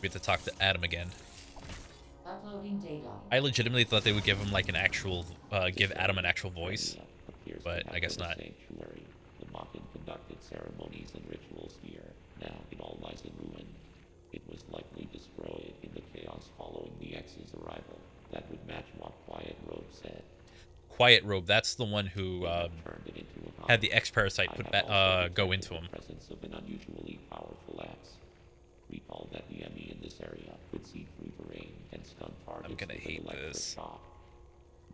We have to talk to Adam again. Uploading data. I legitimately thought they would give him like an actual, give Adam an actual voice, but I guess not. Sanctuary. The Mockin conducted ceremonies and rituals here. Now it all lies in ruin. It was likely destroyed in the chaos following the X's arrival. That would match what Quiet Robe said. Quiet Robe, that's the one who had the X parasite put go into him. The presence of an unusually powerful X. Recall that the E.M.M.I in this area could see through terrain and stun targets. I'm gonna hate this. Shock.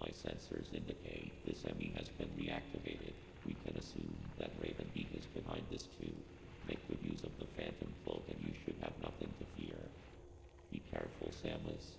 My sensors indicate this E.M.M.I has been reactivated. We can assume that Raven Beak is behind this too. Make good use of the Phantom Cloak and you should have nothing to fear. Be careful, Samus.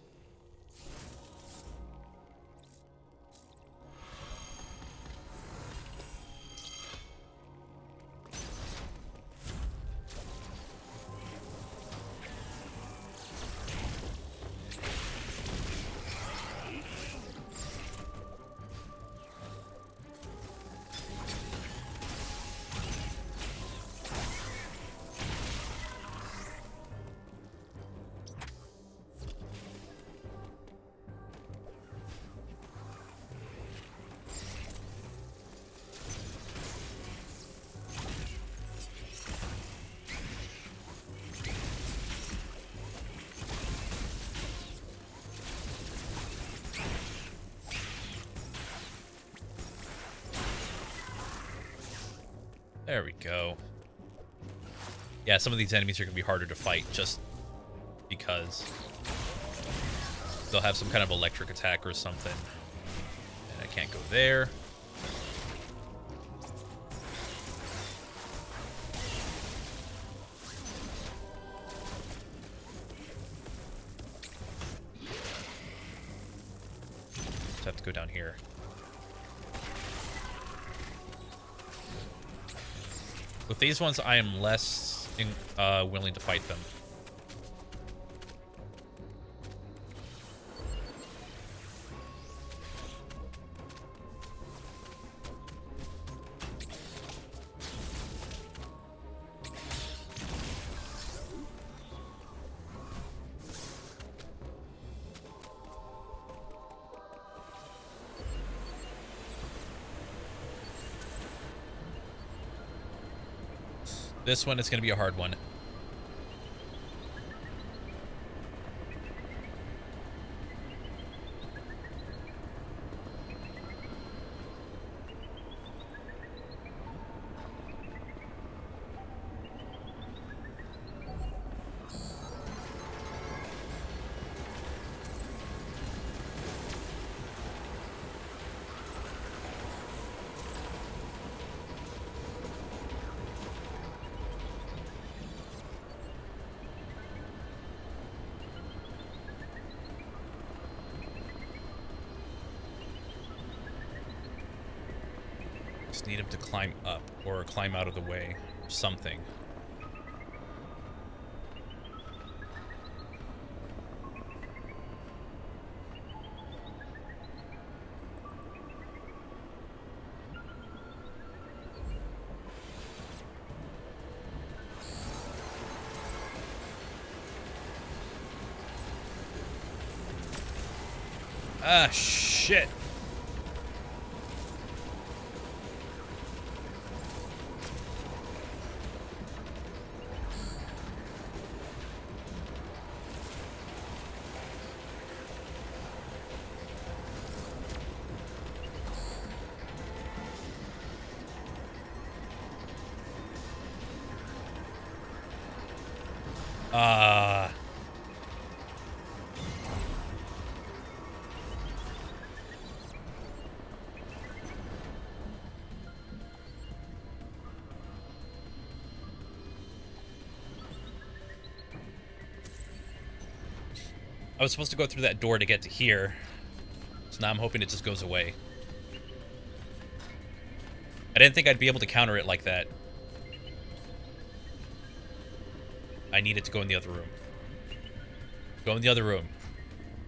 There we go. Yeah, some of these enemies are going to be harder to fight just because they'll have some kind of electric attack or something. And I can't go there. Just have to go down here. With these ones, I am less willing to fight them. This one is going to be a hard one. Just need him to climb up or climb out of the way. Something. Ah, shit. I was supposed to go through that door to get to here. So now I'm hoping it just goes away. I didn't think I'd be able to counter it like that. I need it to go in the other room. Go in the other room.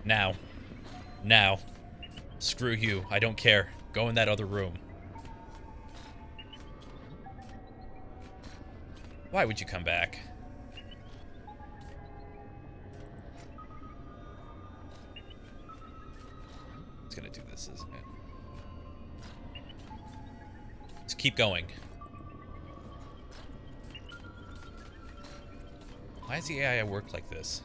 Now. Now. Screw you. I don't care. Go in that other room. Why would you come back? It's gonna do this, isn't it? Just keep going. Why does the AI work like this?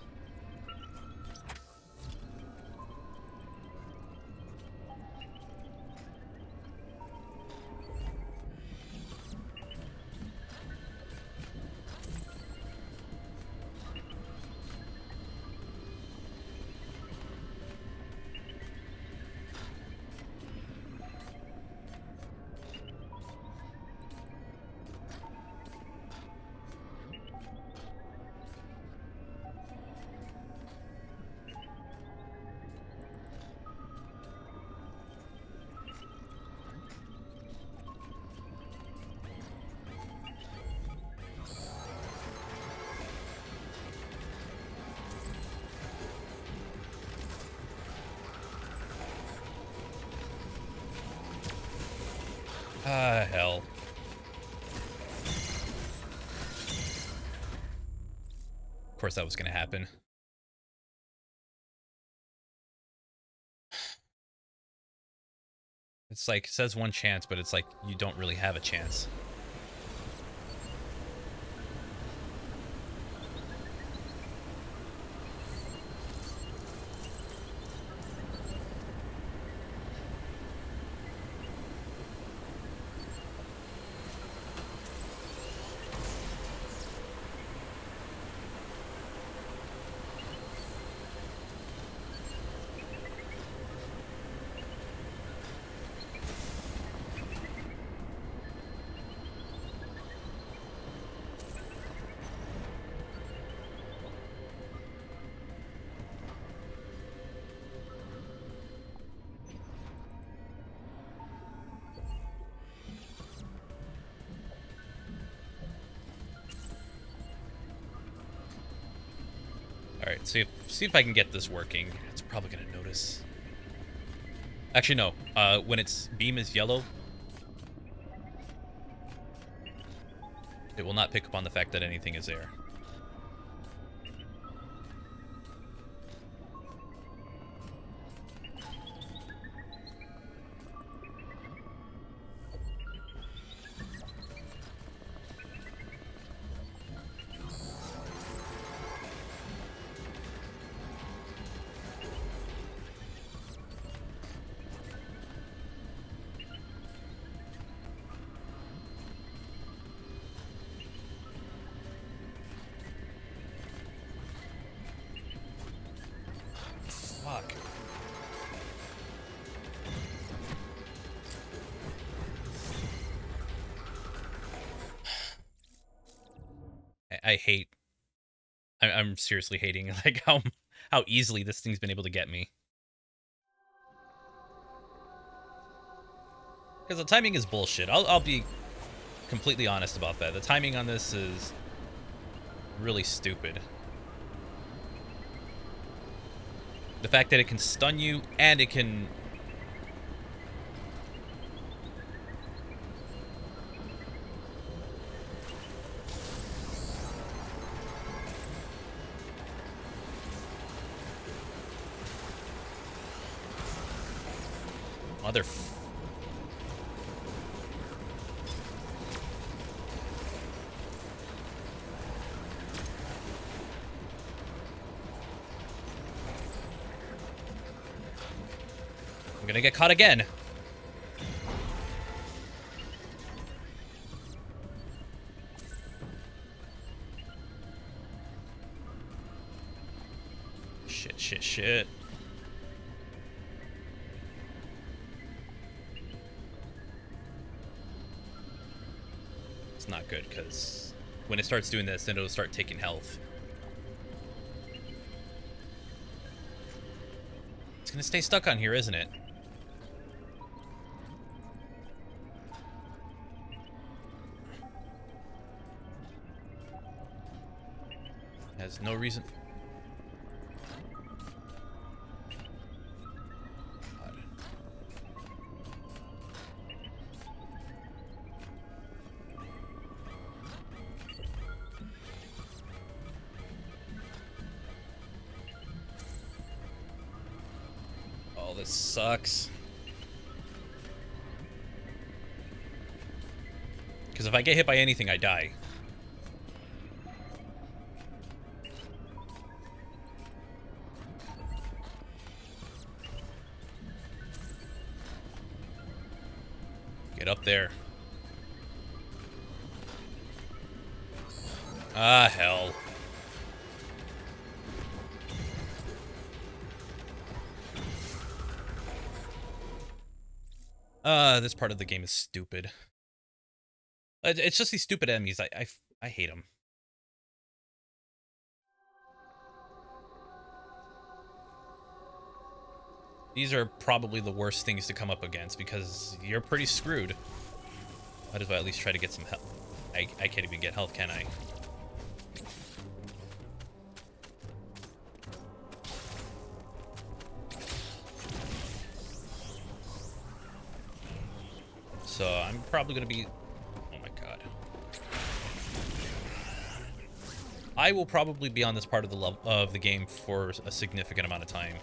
Hell. Of course that was gonna happen. It's like, it says one chance, but it's like you don't really have a chance. Alright, see if I can get this working. It's probably gonna notice. Actually, no. When its beam is yellow, it will not pick up on the fact that anything is there. Fuck. I hate. I'm seriously hating like how easily this thing's been able to get me. Because the timing is bullshit. I'll be completely honest about that. The timing on this is really stupid. The fact that it can stun you and it can... Mother... I'm gonna get caught again. Shit. It's not good, because when it starts doing this, then it'll start taking health. It's gonna stay stuck on here, isn't it? Has no reason. God. Oh, this sucks. Because if I get hit by anything, I die. Get up there. Ah, hell. This part of the game is stupid. It's just these stupid enemies. I hate them. These are probably the worst things to come up against because you're pretty screwed. Might as well at least try to get some health. I can't even get health, can I? So I'm probably gonna be... Oh my god. I will probably be on this part of the level of the game for a significant amount of time.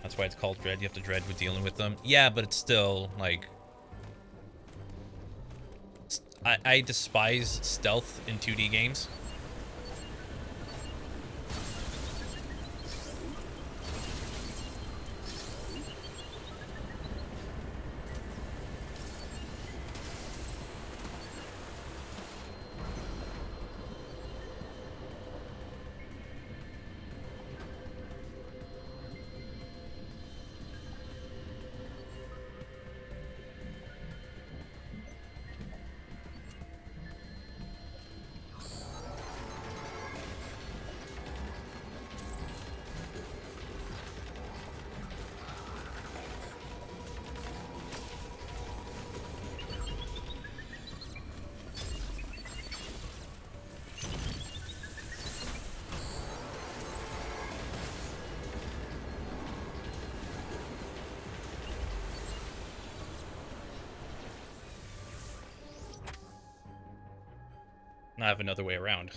That's why it's called dread. You have to dread with dealing with them. Yeah, but it's still like... I despise stealth in 2D games. I have another way around.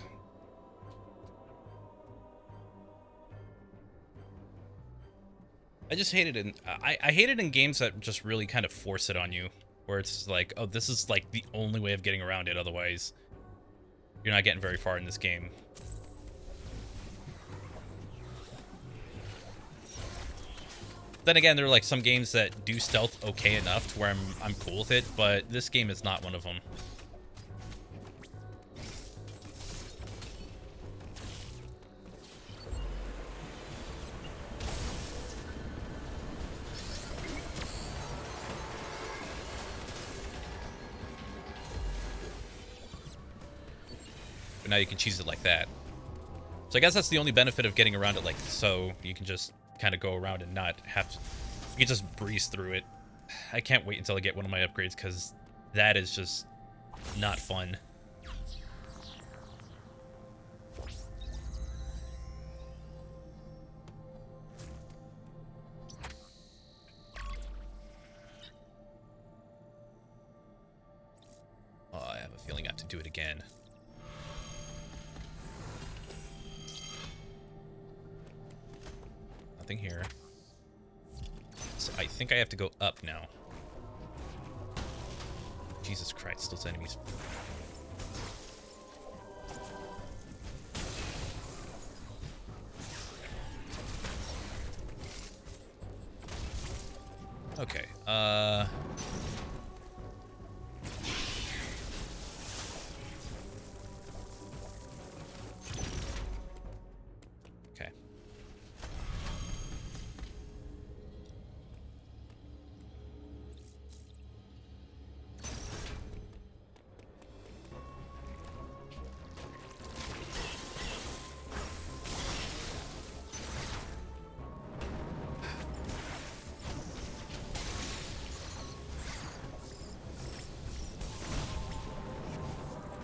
I just hate it in I hate it in games that just really kind of force it on you, where it's like, oh, this is like the only way of getting around it, otherwise you're not getting very far in this game. Then again, there are like some games that do stealth okay enough to where I'm cool with it, but this game is not one of them. But now you can cheese it like that. So I guess that's the only benefit of getting around it like so. You can just kind of go around and not have to... You can just breeze through it. I can't wait until I get one of my upgrades, because that is just not fun. Oh, I have a feeling I have to do it again. Nothing here. So I think I have to go up now. Jesus Christ, those enemies. Okay, okay.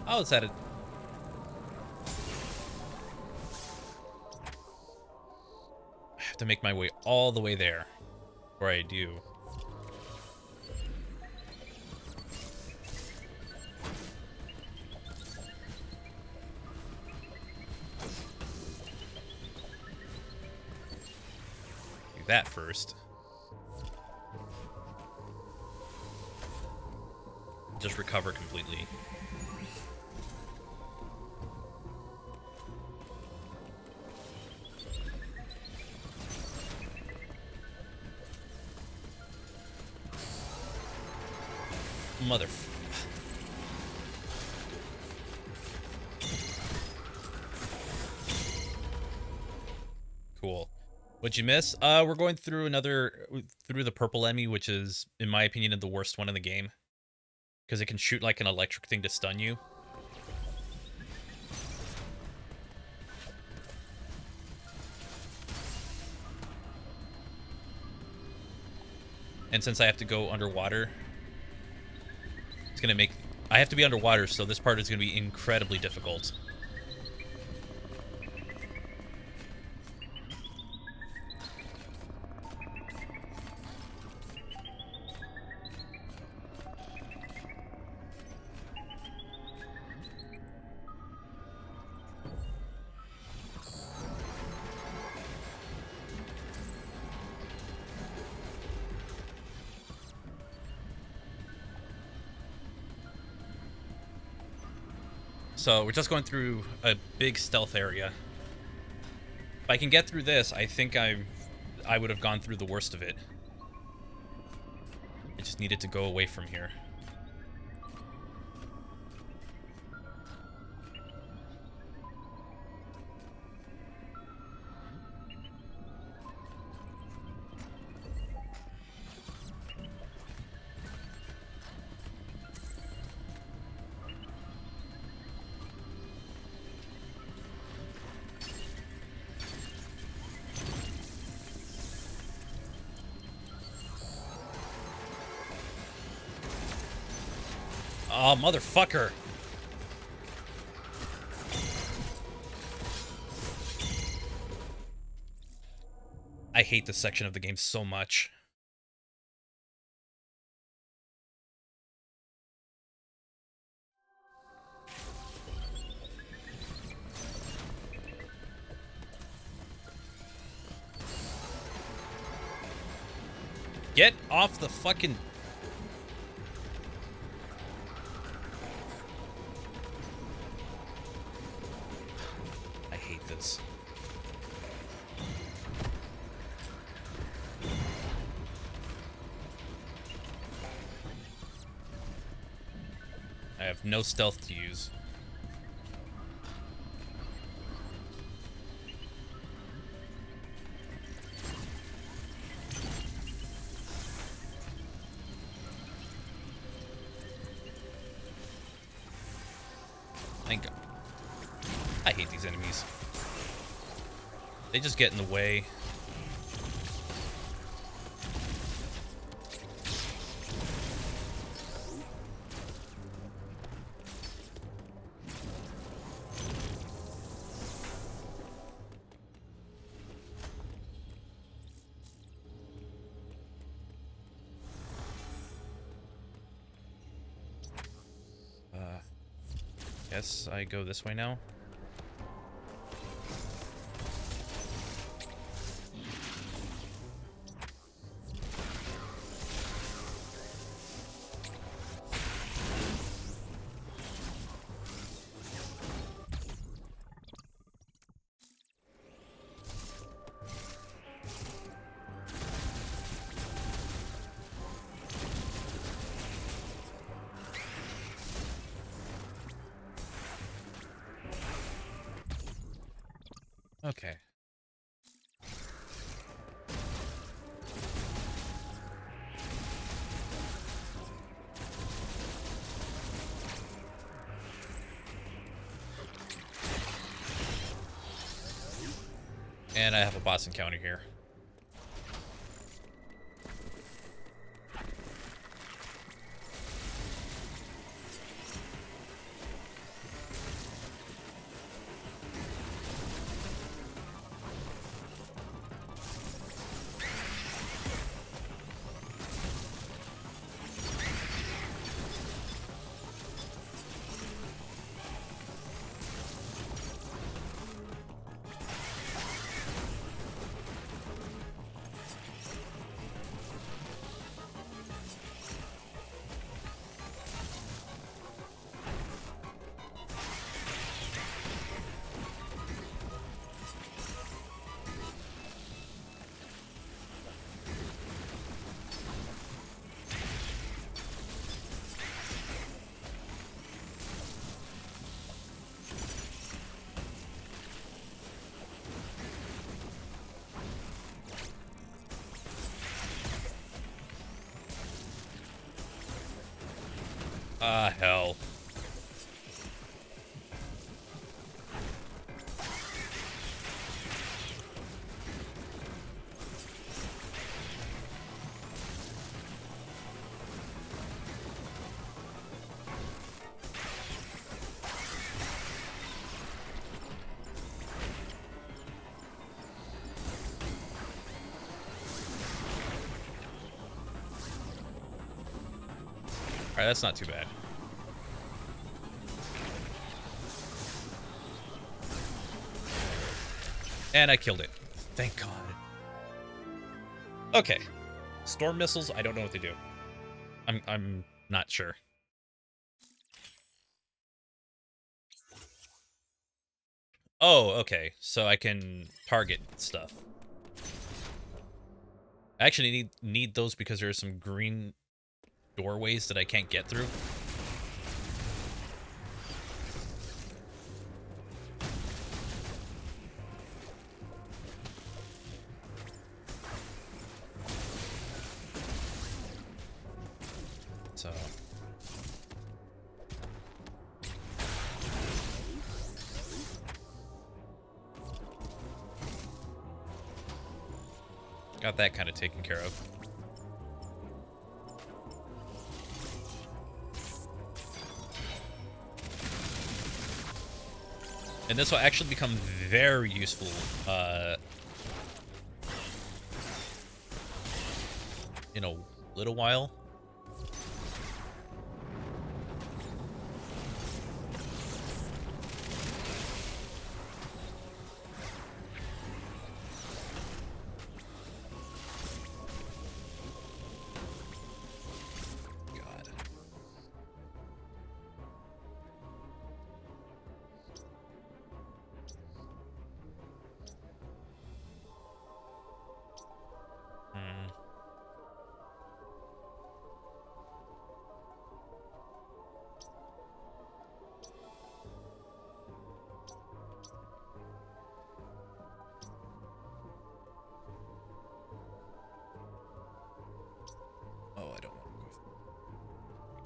Oh, it's at it. I have to make my way all the way there. Or I do. Do that first. Just recover completely. Mother... Cool. What'd you miss? We're going through through the purple E.M.M.I, which is, in my opinion, the worst one in the game. Because it can shoot like an electric thing to stun you. And since I have to go underwater, it's gonna make... I have to be underwater, so this part is gonna be incredibly difficult. So we're just going through a big stealth area. If I can get through this, I think I would have gone through the worst of it. I just needed to go away from here. Oh, motherfucker. I hate this section of the game so much. Get off the fucking... I hate this. I have no stealth to use. Thank God. I hate these enemies. They just get in the way. Guess I go this way now. Okay. And I have a boss encounter here. Ah, hell. Alright, that's not too bad. And I killed it. Thank God. Okay. Storm missiles, I don't know what they do. I'm not sure. Oh, okay. So I can target stuff. I actually need those because there are some green doorways that I can't get through. So got that kind of taken care of. And this will actually become very useful in a little while.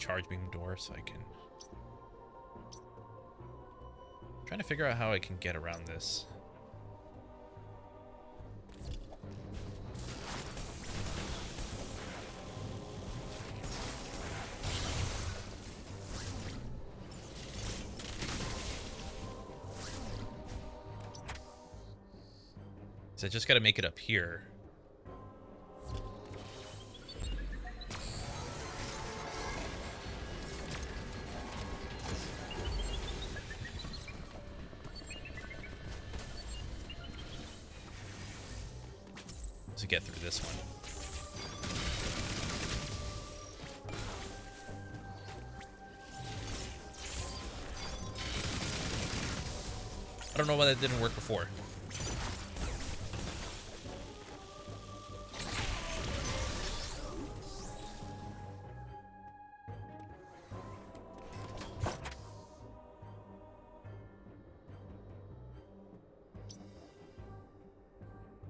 charge beam door so I can... Trying to figure out how I can get around this. So I just got to make it up here. To get through this one. I don't know why that didn't work before.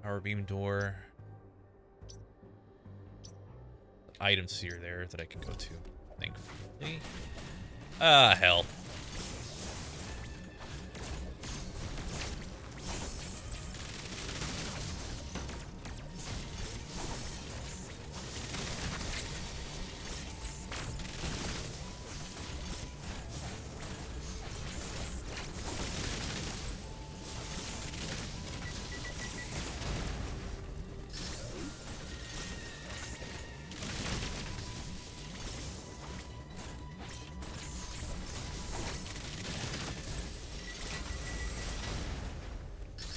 Power beam door. Item sphere there that I can go to, thankfully. Ah, hell.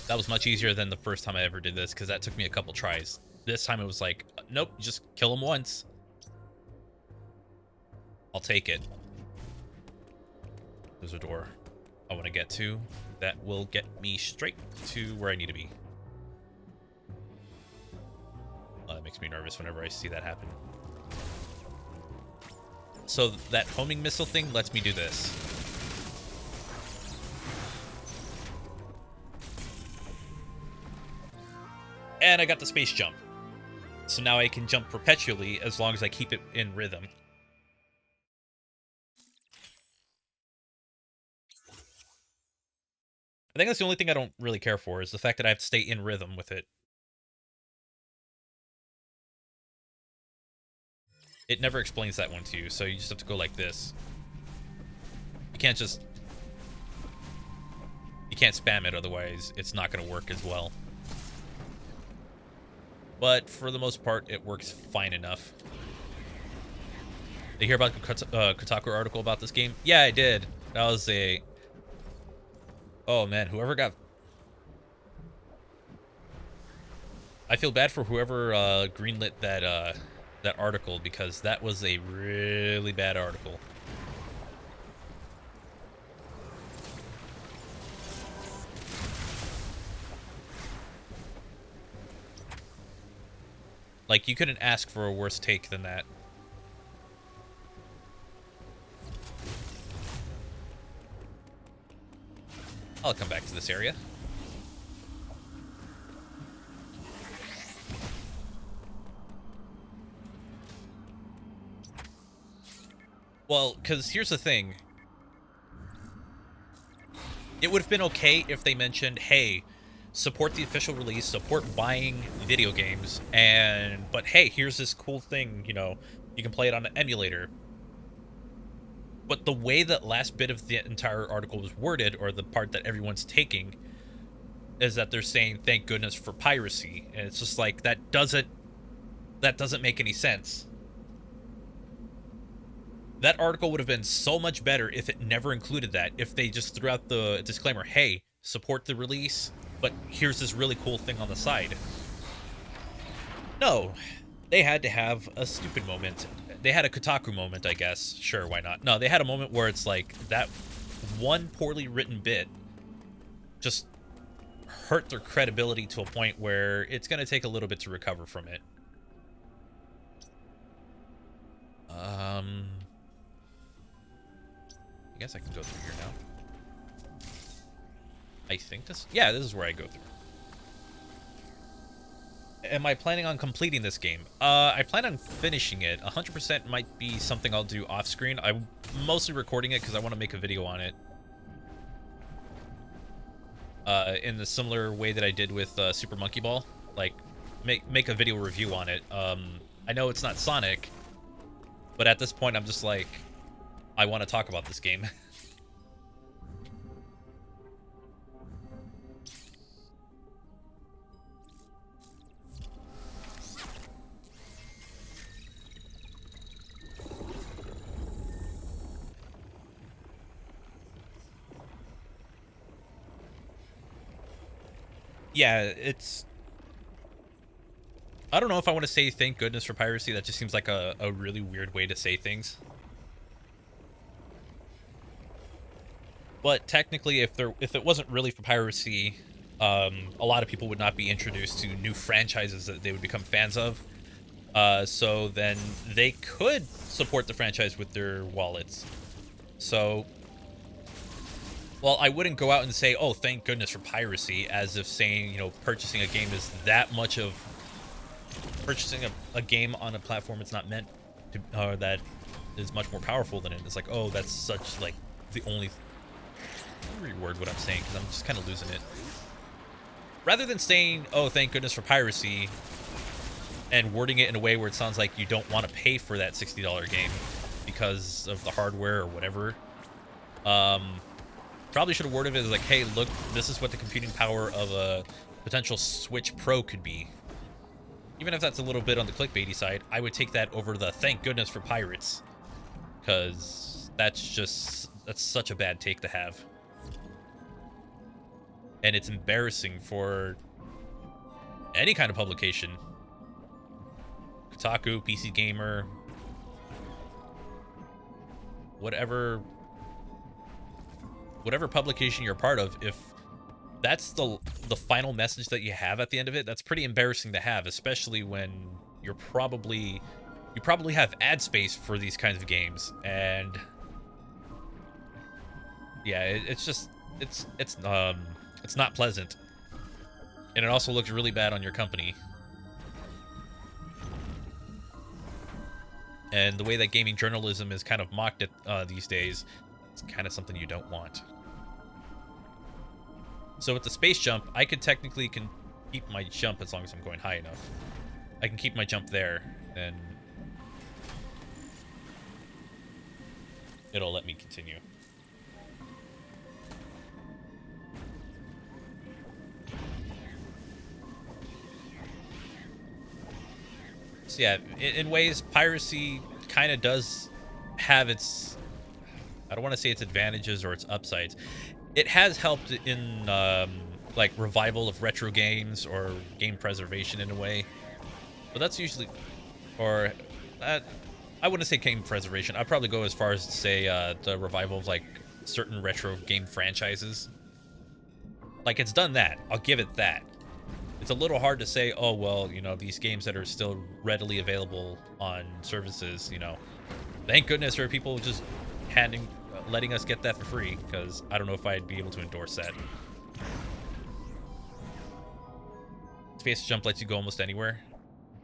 That was much easier than the first time I ever did this, because that took me a couple tries. This time it was like, nope, just kill him once. I'll take it. There's a door I want to get to that will get me straight to where I need to be. That makes me nervous whenever I see that happen. So that homing missile thing lets me do this. And I got the space jump. So now I can jump perpetually as long as I keep it in rhythm. I think that's the only thing I don't really care for, is the fact that I have to stay in rhythm with it. It never explains that one to you, so you just have to go like this. You can't just... You can't spam it, otherwise it's not going to work as well. But for the most part, it works fine enough. Did you hear about the Kotaku article about this game? Yeah, I did. That was a... Oh man, whoever got... I feel bad for whoever greenlit that that article, because that was a really bad article. Like, you couldn't ask for a worse take than that. I'll come back to this area. Well, because here's the thing. It would have been okay if they mentioned, hey, support the official release, support buying video games, but hey, here's this cool thing, you know, you can play it on an emulator. But the way that last bit of the entire article was worded, or the part that everyone's taking, is that they're saying thank goodness for piracy, and it's just like, that doesn't make any sense. That article would have been so much better if it never included that, if they just threw out the disclaimer, hey, support the release, but here's this really cool thing on the side. No, they had to have a stupid moment. They had a Kotaku moment, I guess. Sure, why not? No, they had a moment where it's like, that one poorly written bit just hurt their credibility to a point where it's going to take a little bit to recover from it. I guess I can go through here now. I think this... Yeah, this is where I go through. Am I planning on completing this game? I plan on finishing it. 100% might be something I'll do off screen. I'm mostly recording it because I want to make a video on it. In the similar way that I did with Super Monkey Ball, like make a video review on it. I know it's not Sonic, but at this point I'm just like, I want to talk about this game. Yeah, it's... I don't know if I want to say thank goodness for piracy. That just seems like a really weird way to say things. But technically, if it wasn't really for piracy, a lot of people would not be introduced to new franchises that they would become fans of. So then they could support the franchise with their wallets. So, well, I wouldn't go out and say, oh, thank goodness for piracy, as if saying, you know, purchasing a game is that much of... Purchasing a game on a platform it's not meant to, that is much more powerful than it. It's like, oh, that's such, like, the only... Let me reword what I'm saying, because I'm just kind of losing it. Rather than saying, oh, thank goodness for piracy, and wording it in a way where it sounds like you don't want to pay for that $60 game because of the hardware or whatever, probably should have worded it as like, hey, look, this is what the computing power of a potential Switch Pro could be. Even if that's a little bit on the clickbaity side, I would take that over the thank goodness for pirates, because that's such a bad take to have. And it's embarrassing for any kind of publication. Kotaku, PC Gamer, whatever publication you're part of, if that's the final message that you have at the end of it, that's pretty embarrassing to have, especially when you probably have ad space for these kinds of games. And yeah, it's just it's not pleasant, and it also looks really bad on your company. And the way that gaming journalism is kind of mocked at these days, it's kind of something you don't want. So with the space jump, I could technically keep my jump as long as I'm going high enough. I can keep my jump there, and it'll let me continue. So yeah, in ways, piracy kind of does have its... I don't want to say its advantages or its upsides. It has helped in like revival of retro games or game preservation in a way, but that's usually, or I wouldn't say game preservation. I'd probably go as far as to say the revival of like certain retro game franchises. Like, it's done that. I'll give it that. It's a little hard to say, oh well, you know, these games that are still readily available on services, you know, thank goodness for people just letting us get that for free, because I don't know if I'd be able to endorse that. Space jump lets you go almost anywhere.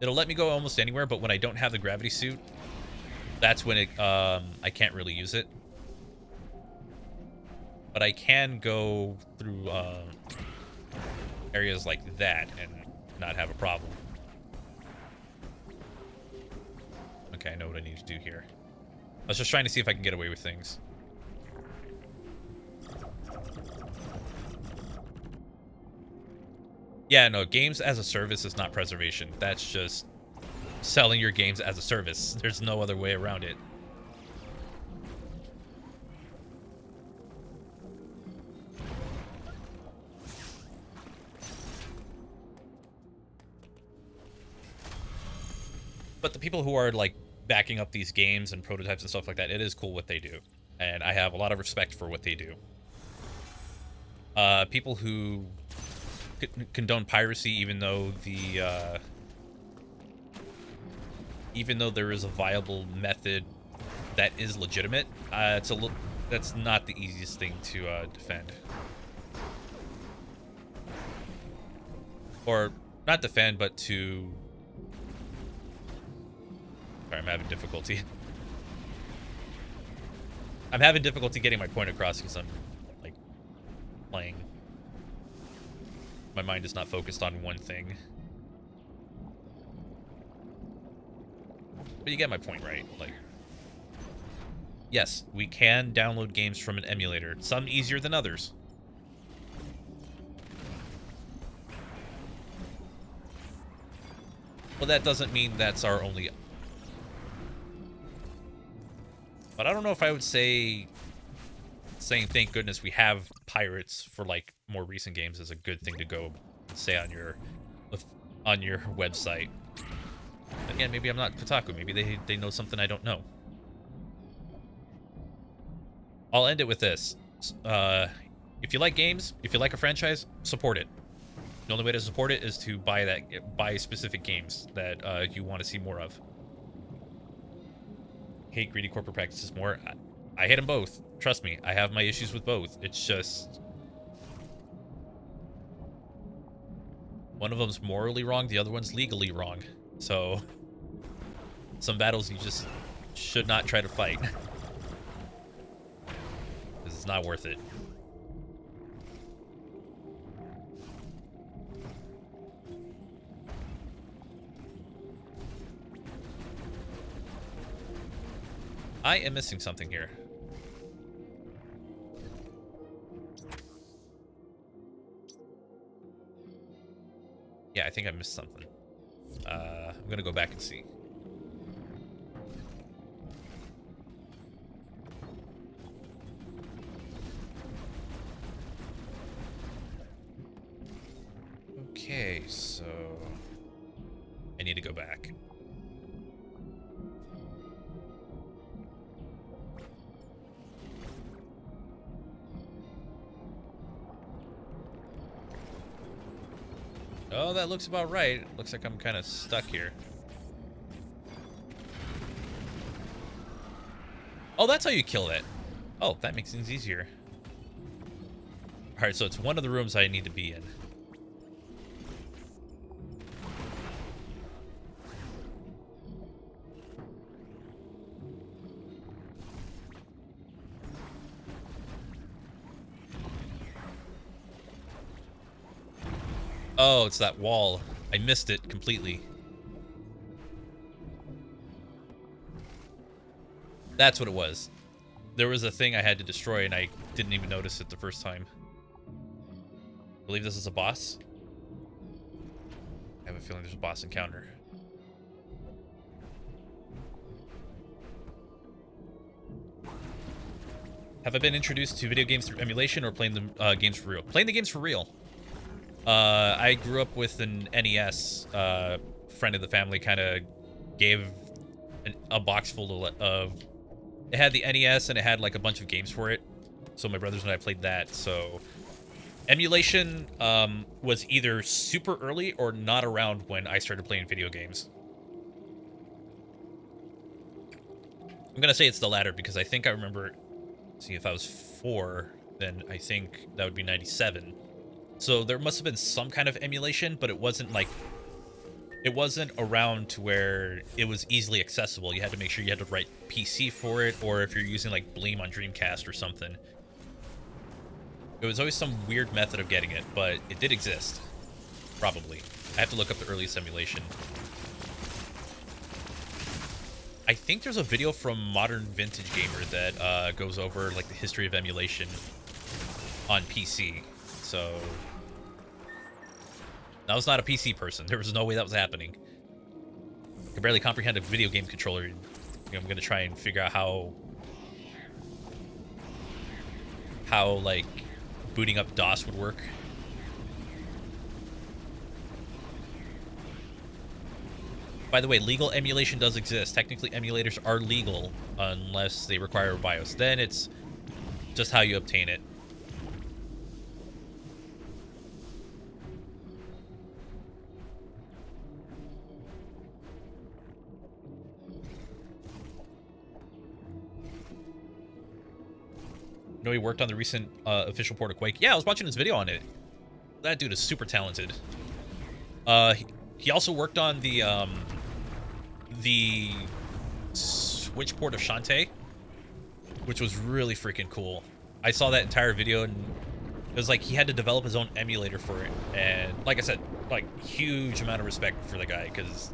It'll let me go almost anywhere, but when I don't have the gravity suit, that's when I can't really use it. But I can go through areas like that and not have a problem. Okay, I know what I need to do here. I was just trying to see if I can get away with things. Yeah, no, games as a service is not preservation. That's just selling your games as a service. There's no other way around it. But the people who are like backing up these games and prototypes and stuff like that, it is cool what they do. And I have a lot of respect for what they do. People who condone piracy, even though there is a viable method that is legitimate, that's not the easiest thing to defend. Or not defend, but to... Sorry, I'm having difficulty. I'm having difficulty getting my point across because I'm, like, playing. My mind is not focused on one thing. But you get my point, right? Like, yes, we can download games from an emulator. Some easier than others. Well, that doesn't mean that's our only... But I don't know if I would say saying thank goodness we have pirates for, like, more recent games is a good thing to go say on your website. Again, maybe I'm not Kotaku. Maybe they know something I don't know. I'll end it with this. If you like games, if you like a franchise, support it. The only way to support it is to buy specific games that you want to see more of. Hate greedy corporate practices more. I hate them both. Trust me, I have my issues with both. It's just one of them's morally wrong, the other one's legally wrong. So some battles you just should not try to fight. Because it's not worth it. I am missing something here. Yeah, I think I missed something. I'm gonna go back and see. Okay, so I need to go back. Oh, that looks about right. Looks like I'm kind of stuck here. Oh, that's how you kill it. Oh, that makes things easier. Alright, so it's one of the rooms I need to be in. Oh, it's that wall. I missed it completely. That's what it was. There was a thing I had to destroy and I didn't even notice it the first time. I believe this is a boss. I have a feeling there's a boss encounter. Have I been introduced to video games through emulation or playing the games for real? Playing the games for real. I grew up with an NES. Friend of the family kind of gave a box full of... It had the NES and it had like a bunch of games for it. So my brothers and I played that. So emulation was either super early or not around when I started playing video games. I'm going to say it's the latter because I think I remember... See, if I was 4, then I think that would be 97. So there must have been some kind of emulation, but it wasn't like... It wasn't around to where it was easily accessible. You had to make sure you had the right PC for it, or if you're using like Bleem on Dreamcast or something. It was always some weird method of getting it, but it did exist. Probably. I have to look up the earliest emulation. I think there's a video from Modern Vintage Gamer that goes over like the history of emulation on PC. So I was not a PC person. There was no way that was happening. I could barely comprehend a video game controller. You know, I'm gonna try and figure out how like booting up DOS would work. By the way, legal emulation does exist. Technically, emulators are legal unless they require a BIOS. Then it's just how you obtain it. You know, he worked on the recent official port of Quake. Yeah, I was watching his video on it. That dude is super talented. He also worked on the Switch port of Shantae, which was really freaking cool. I saw that entire video, and it was like he had to develop his own emulator for it. And like I said, like, huge amount of respect for the guy, because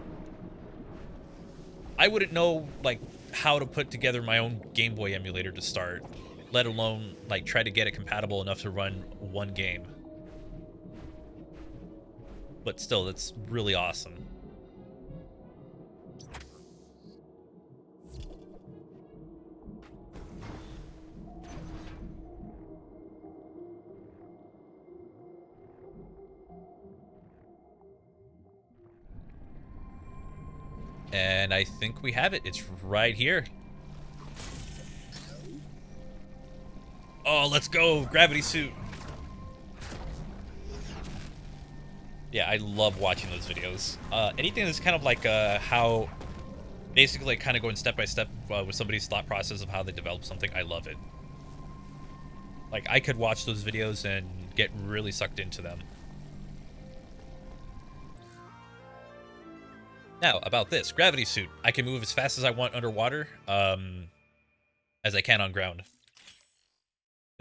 I wouldn't know like how to put together my own Game Boy emulator to start, let alone like try to get it compatible enough to run one game. But still, that's really awesome. And I think we have it. It's right here. Oh, let's go. Gravity suit. Yeah, I love watching those videos. Anything that's kind of like how basically like kind of going step by step with somebody's thought process of how they develop something, I love it. Like, I could watch those videos and get really sucked into them. Now, about this gravity suit. I can move as fast as I want underwater, as I can on ground.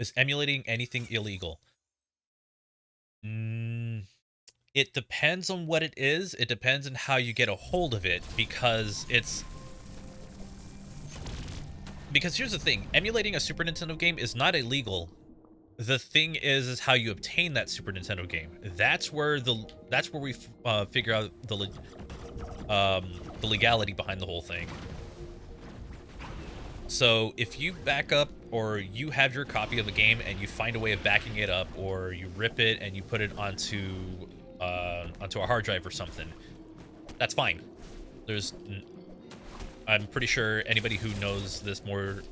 Is emulating anything illegal? It depends on what it is. It depends on how you get a hold of it, because here's the thing. Emulating a Super Nintendo game is not illegal. The thing is how you obtain that Super Nintendo game. That's where we figure out the legality behind the whole thing. So if you back up, or you have your copy of the game and you find a way of backing it up, or you rip it and you put it onto a hard drive or something, that's fine. I'm pretty sure anybody who knows this more.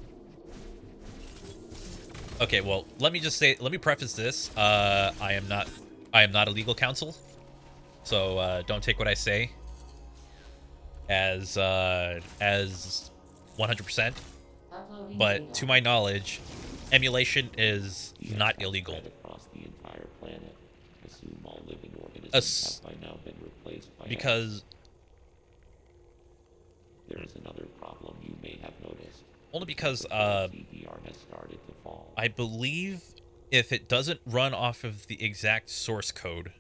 Okay, well, let me preface this. I am not a legal counsel, so don't take what I say as 100%. But to my knowledge, emulation is not illegal. Across the entire planet. Assume all living organisms have by now been replaced by because there is another problem you may have noticed. only because CDR has started to fall. I believe if it doesn't run off of the exact source code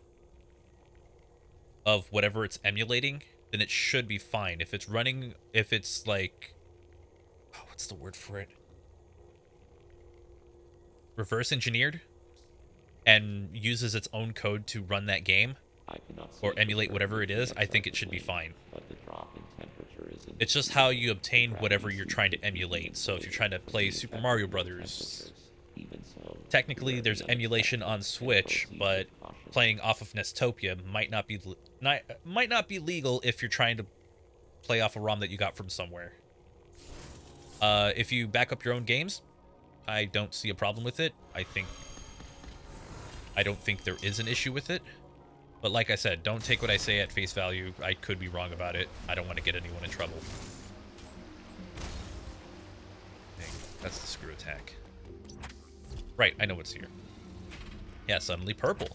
of whatever it's emulating, then it should be fine. If it's like, oh, what's the word for it? Reverse engineered and uses its own code to run that game or emulate whatever it is, I think it should be fine. But the drop in temperature is It's just how you obtain whatever you're trying to emulate. So if you're trying to play Super Mario Brothers, technically there's emulation on Switch, but playing off of Nestopia might not be legal if you're trying to play off a ROM that you got from somewhere. If you back up your own games, I don't see a problem with it. I don't think there is an issue with it. But like I said, don't take what I say at face value. I could be wrong about it. I don't want to get anyone in trouble. Dang, that's the screw attack. Right, I know what's here. Yeah, suddenly purple.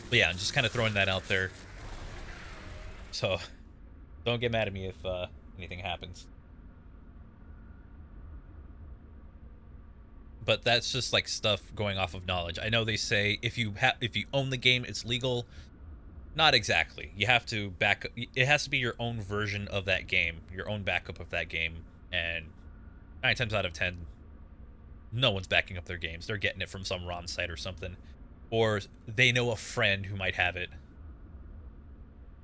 But yeah, I'm just kind of throwing that out there. So, don't get mad at me if anything happens. But that's just like stuff going off of knowledge. I know they say if you own the game, it's legal. Not exactly. You have to it has to be your own version of that game, your own backup of that game. And 9 times out of 10, no one's backing up their games. They're getting it from some ROM site or something. Or they know a friend who might have it.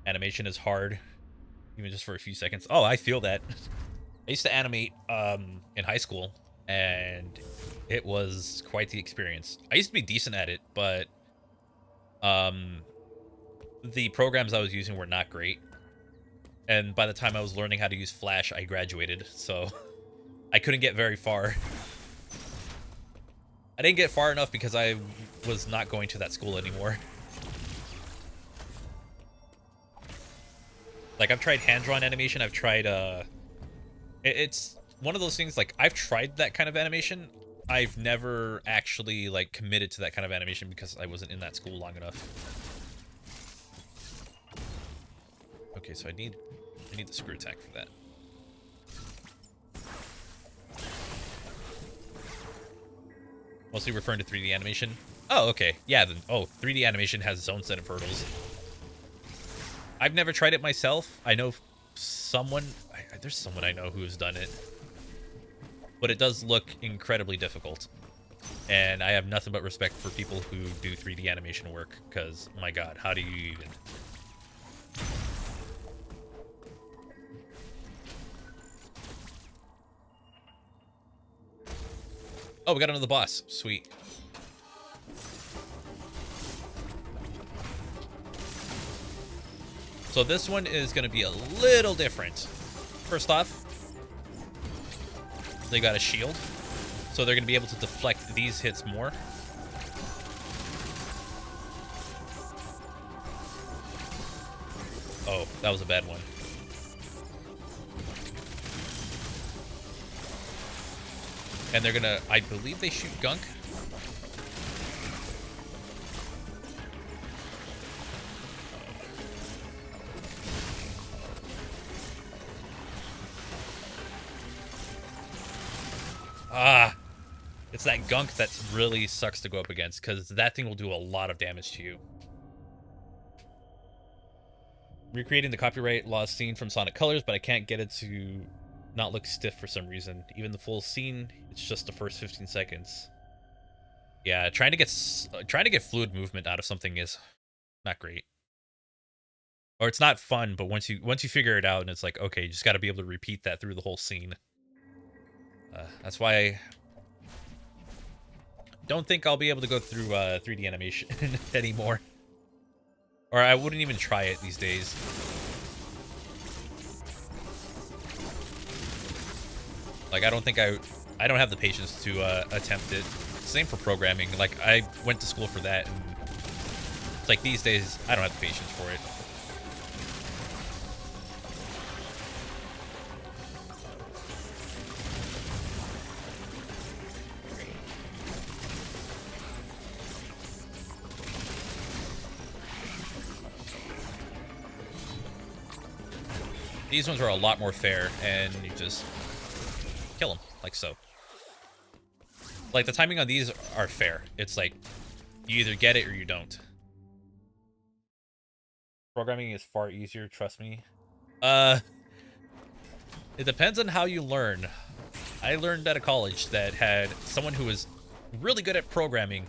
Animation is hard, even just for a few seconds. Oh, I feel that. I used to animate in high school, and it was quite the experience. I used to be decent at it, but the programs I was using were not great. And by the time I was learning how to use Flash, I graduated, so I couldn't get very far. I didn't get far enough because I was not going to that school anymore. Like, I've tried hand-drawn animation, I've tried, it's one of those things, like, I've tried that kind of animation. I've never actually, like, committed to that kind of animation because I wasn't in that school long enough. Okay, so I need the screw attack for that. Mostly referring to 3D animation. Oh, okay. Yeah, then, 3D animation has its own set of hurdles. I've never tried it myself. I know someone... there's someone I know who's done it. But it does look incredibly difficult. And I have nothing but respect for people who do 3D animation work, because, my god, how do you even... Oh, we got another boss. Sweet. So this one is going to be a little different. First off, they got a shield. So they're going to be able to deflect these hits more. Oh, that was a bad one. And they're going to, I believe they shoot gunk. Ah, it's that gunk that really sucks to go up against, because that thing will do a lot of damage to you. Recreating the copyright law scene from Sonic Colors, but I can't get it to not look stiff for some reason. Even the full scene, it's just the first 15 seconds. Yeah, trying to get fluid movement out of something is not great. Or it's not fun, but once you figure it out, and it's like, okay, you just got to be able to repeat that through the whole scene. That's why I don't think I'll be able to go through 3D animation anymore. Or I wouldn't even try it these days. Like, I don't have the patience to attempt it. Same for programming. Like, I went to school for that, and it's like these days I don't have the patience for it. These ones are a lot more fair, and you just kill them, like so. Like, the timing on these are fair. It's like, you either get it or you don't. Programming is far easier, trust me. It depends on how you learn. I learned at a college that had someone who was really good at programming,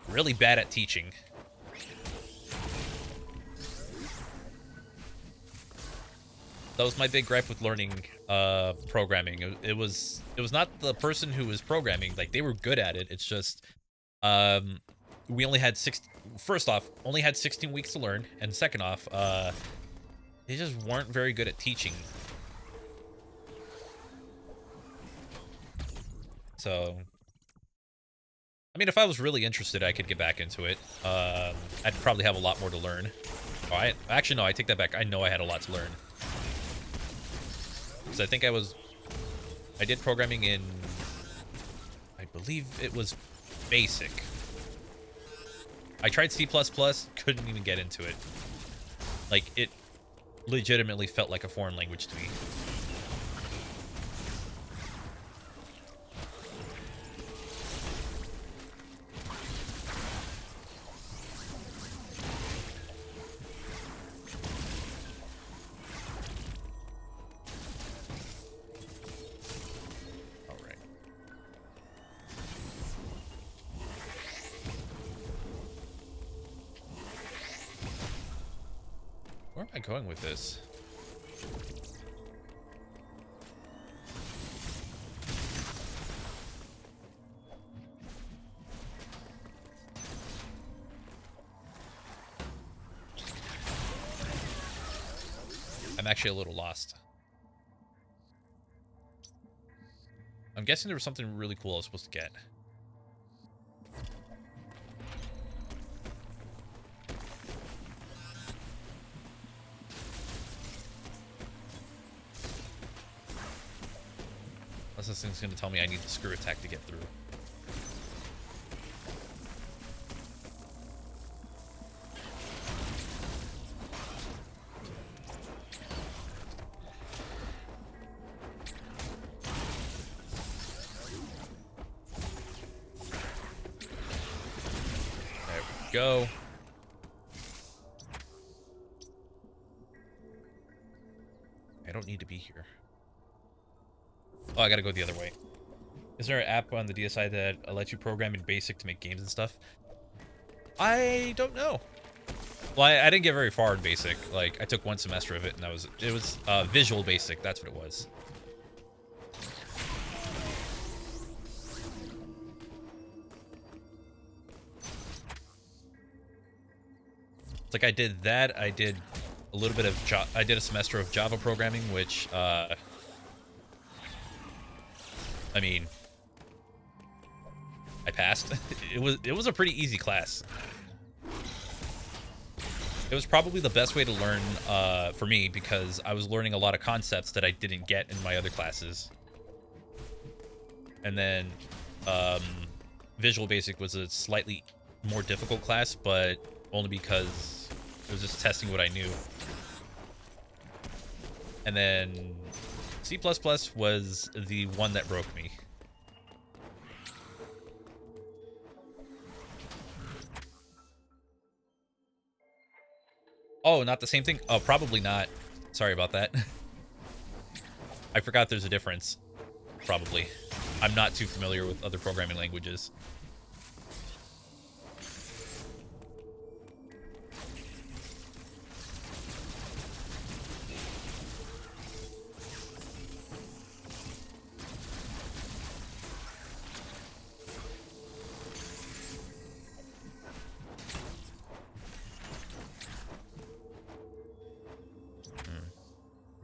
really bad at teaching. That was my big gripe with learning programming. It was not the person who was programming. Like, they were good at it. It's just we only had first off, only had 16 weeks to learn, and second off, they just weren't very good at teaching. So, I mean, if I was really interested, I could get back into it. I'd probably have a lot more to learn. Oh, actually, no, I take that back. I know I had a lot to learn. Because I think I did programming in, I believe it was basic. I tried C++, couldn't even get into it. Like, it legitimately felt like a foreign language to me. Where am I going with this? I'm actually a little lost. I'm guessing there was something really cool I was supposed to get. Unless this thing's gonna tell me I need the screw attack to get through. There we go. I don't need to be here. Oh, I gotta go the other way. Is there an app on the DSi that lets you program in BASIC to make games and stuff? I don't know. Well, I didn't get very far in BASIC. Like, I took one semester of it, and it was Visual Basic. That's what it was. It's like I did that. I did a little bit of I did a semester of Java programming, which I mean, I passed. It was a pretty easy class. It was probably the best way to learn for me, because I was learning a lot of concepts that I didn't get in my other classes. And then Visual Basic was a slightly more difficult class, but only because it was just testing what I knew. And then C++ was the one that broke me. Oh, not the same thing? Oh, probably not. Sorry about that. I forgot there's a difference. Probably. I'm not too familiar with other programming languages.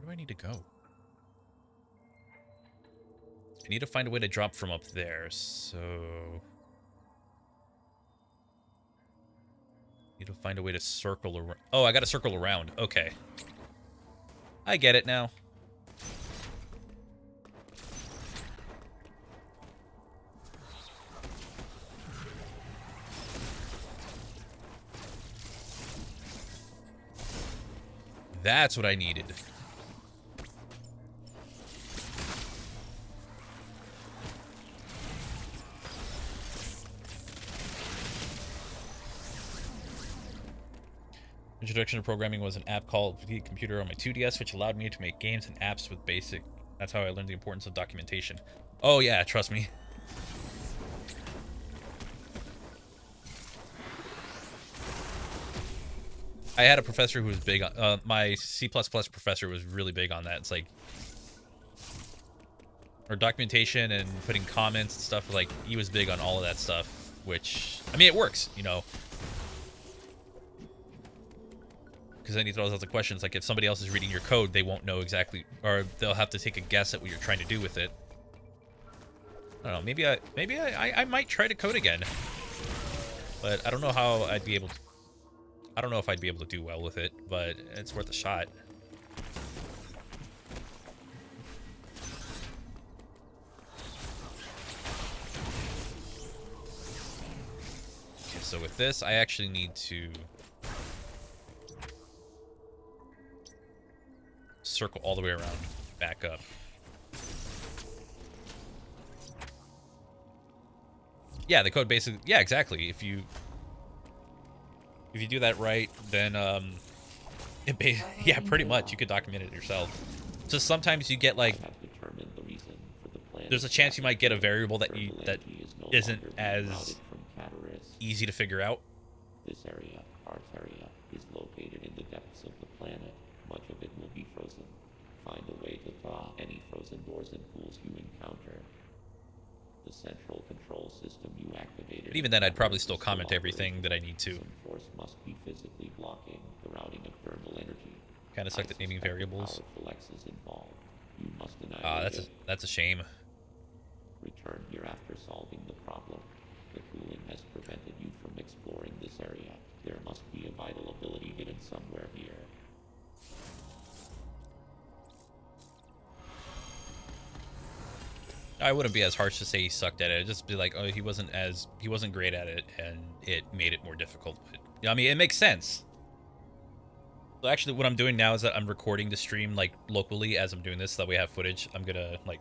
Where do I need to go? I need to find a way to drop from up there, so... Need to find a way to circle around. Oh, I gotta circle around. Okay. I get it now. That's what I needed. Introduction to programming was an app called Computer on my 2DS, which allowed me to make games and apps with BASIC. That's how I learned the importance of documentation. Oh yeah, trust me. I had a professor who was big on, my C++ professor was really big on that. It's like, or documentation and putting comments and stuff, like, he was big on all of that stuff, which, I mean, it works, you know. Because then he throws out the questions, like, if somebody else is reading your code, they won't know exactly, or they'll have to take a guess at what you're trying to do with it. I don't know, maybe I might try to code again. But I don't know how I'd be able to, I don't know if I'd be able to do well with it, but it's worth a shot. Okay, so with this, I actually need to circle all the way around, back up. Yeah, the code basically, yeah, exactly. If you do that right, then yeah, pretty much you could document it yourself. So sometimes you get like, there's a chance you might get a variable that isn't as easy to figure out. This area, Arteria, is located in the depths of the planet. Much of it will be frozen. Find a way to thaw any frozen doors and pools you encounter. The central control system you activated. But even then, I'd probably still comment everything that I need to. Some force must be physically blocking the routing of thermal energy. Kind of sucked at naming variables. Involved. You must annihilate that's a shame. Return here after solving the problem. The cooling has prevented you from exploring this area. There must be a vital ability hidden somewhere here. I wouldn't be as harsh to say he sucked at it. I'd just be like, oh, he wasn't great at it, and it made it more difficult. But, I mean, it makes sense. So actually, what I'm doing now is that I'm recording the stream like locally as I'm doing this, so that we have footage. I'm gonna like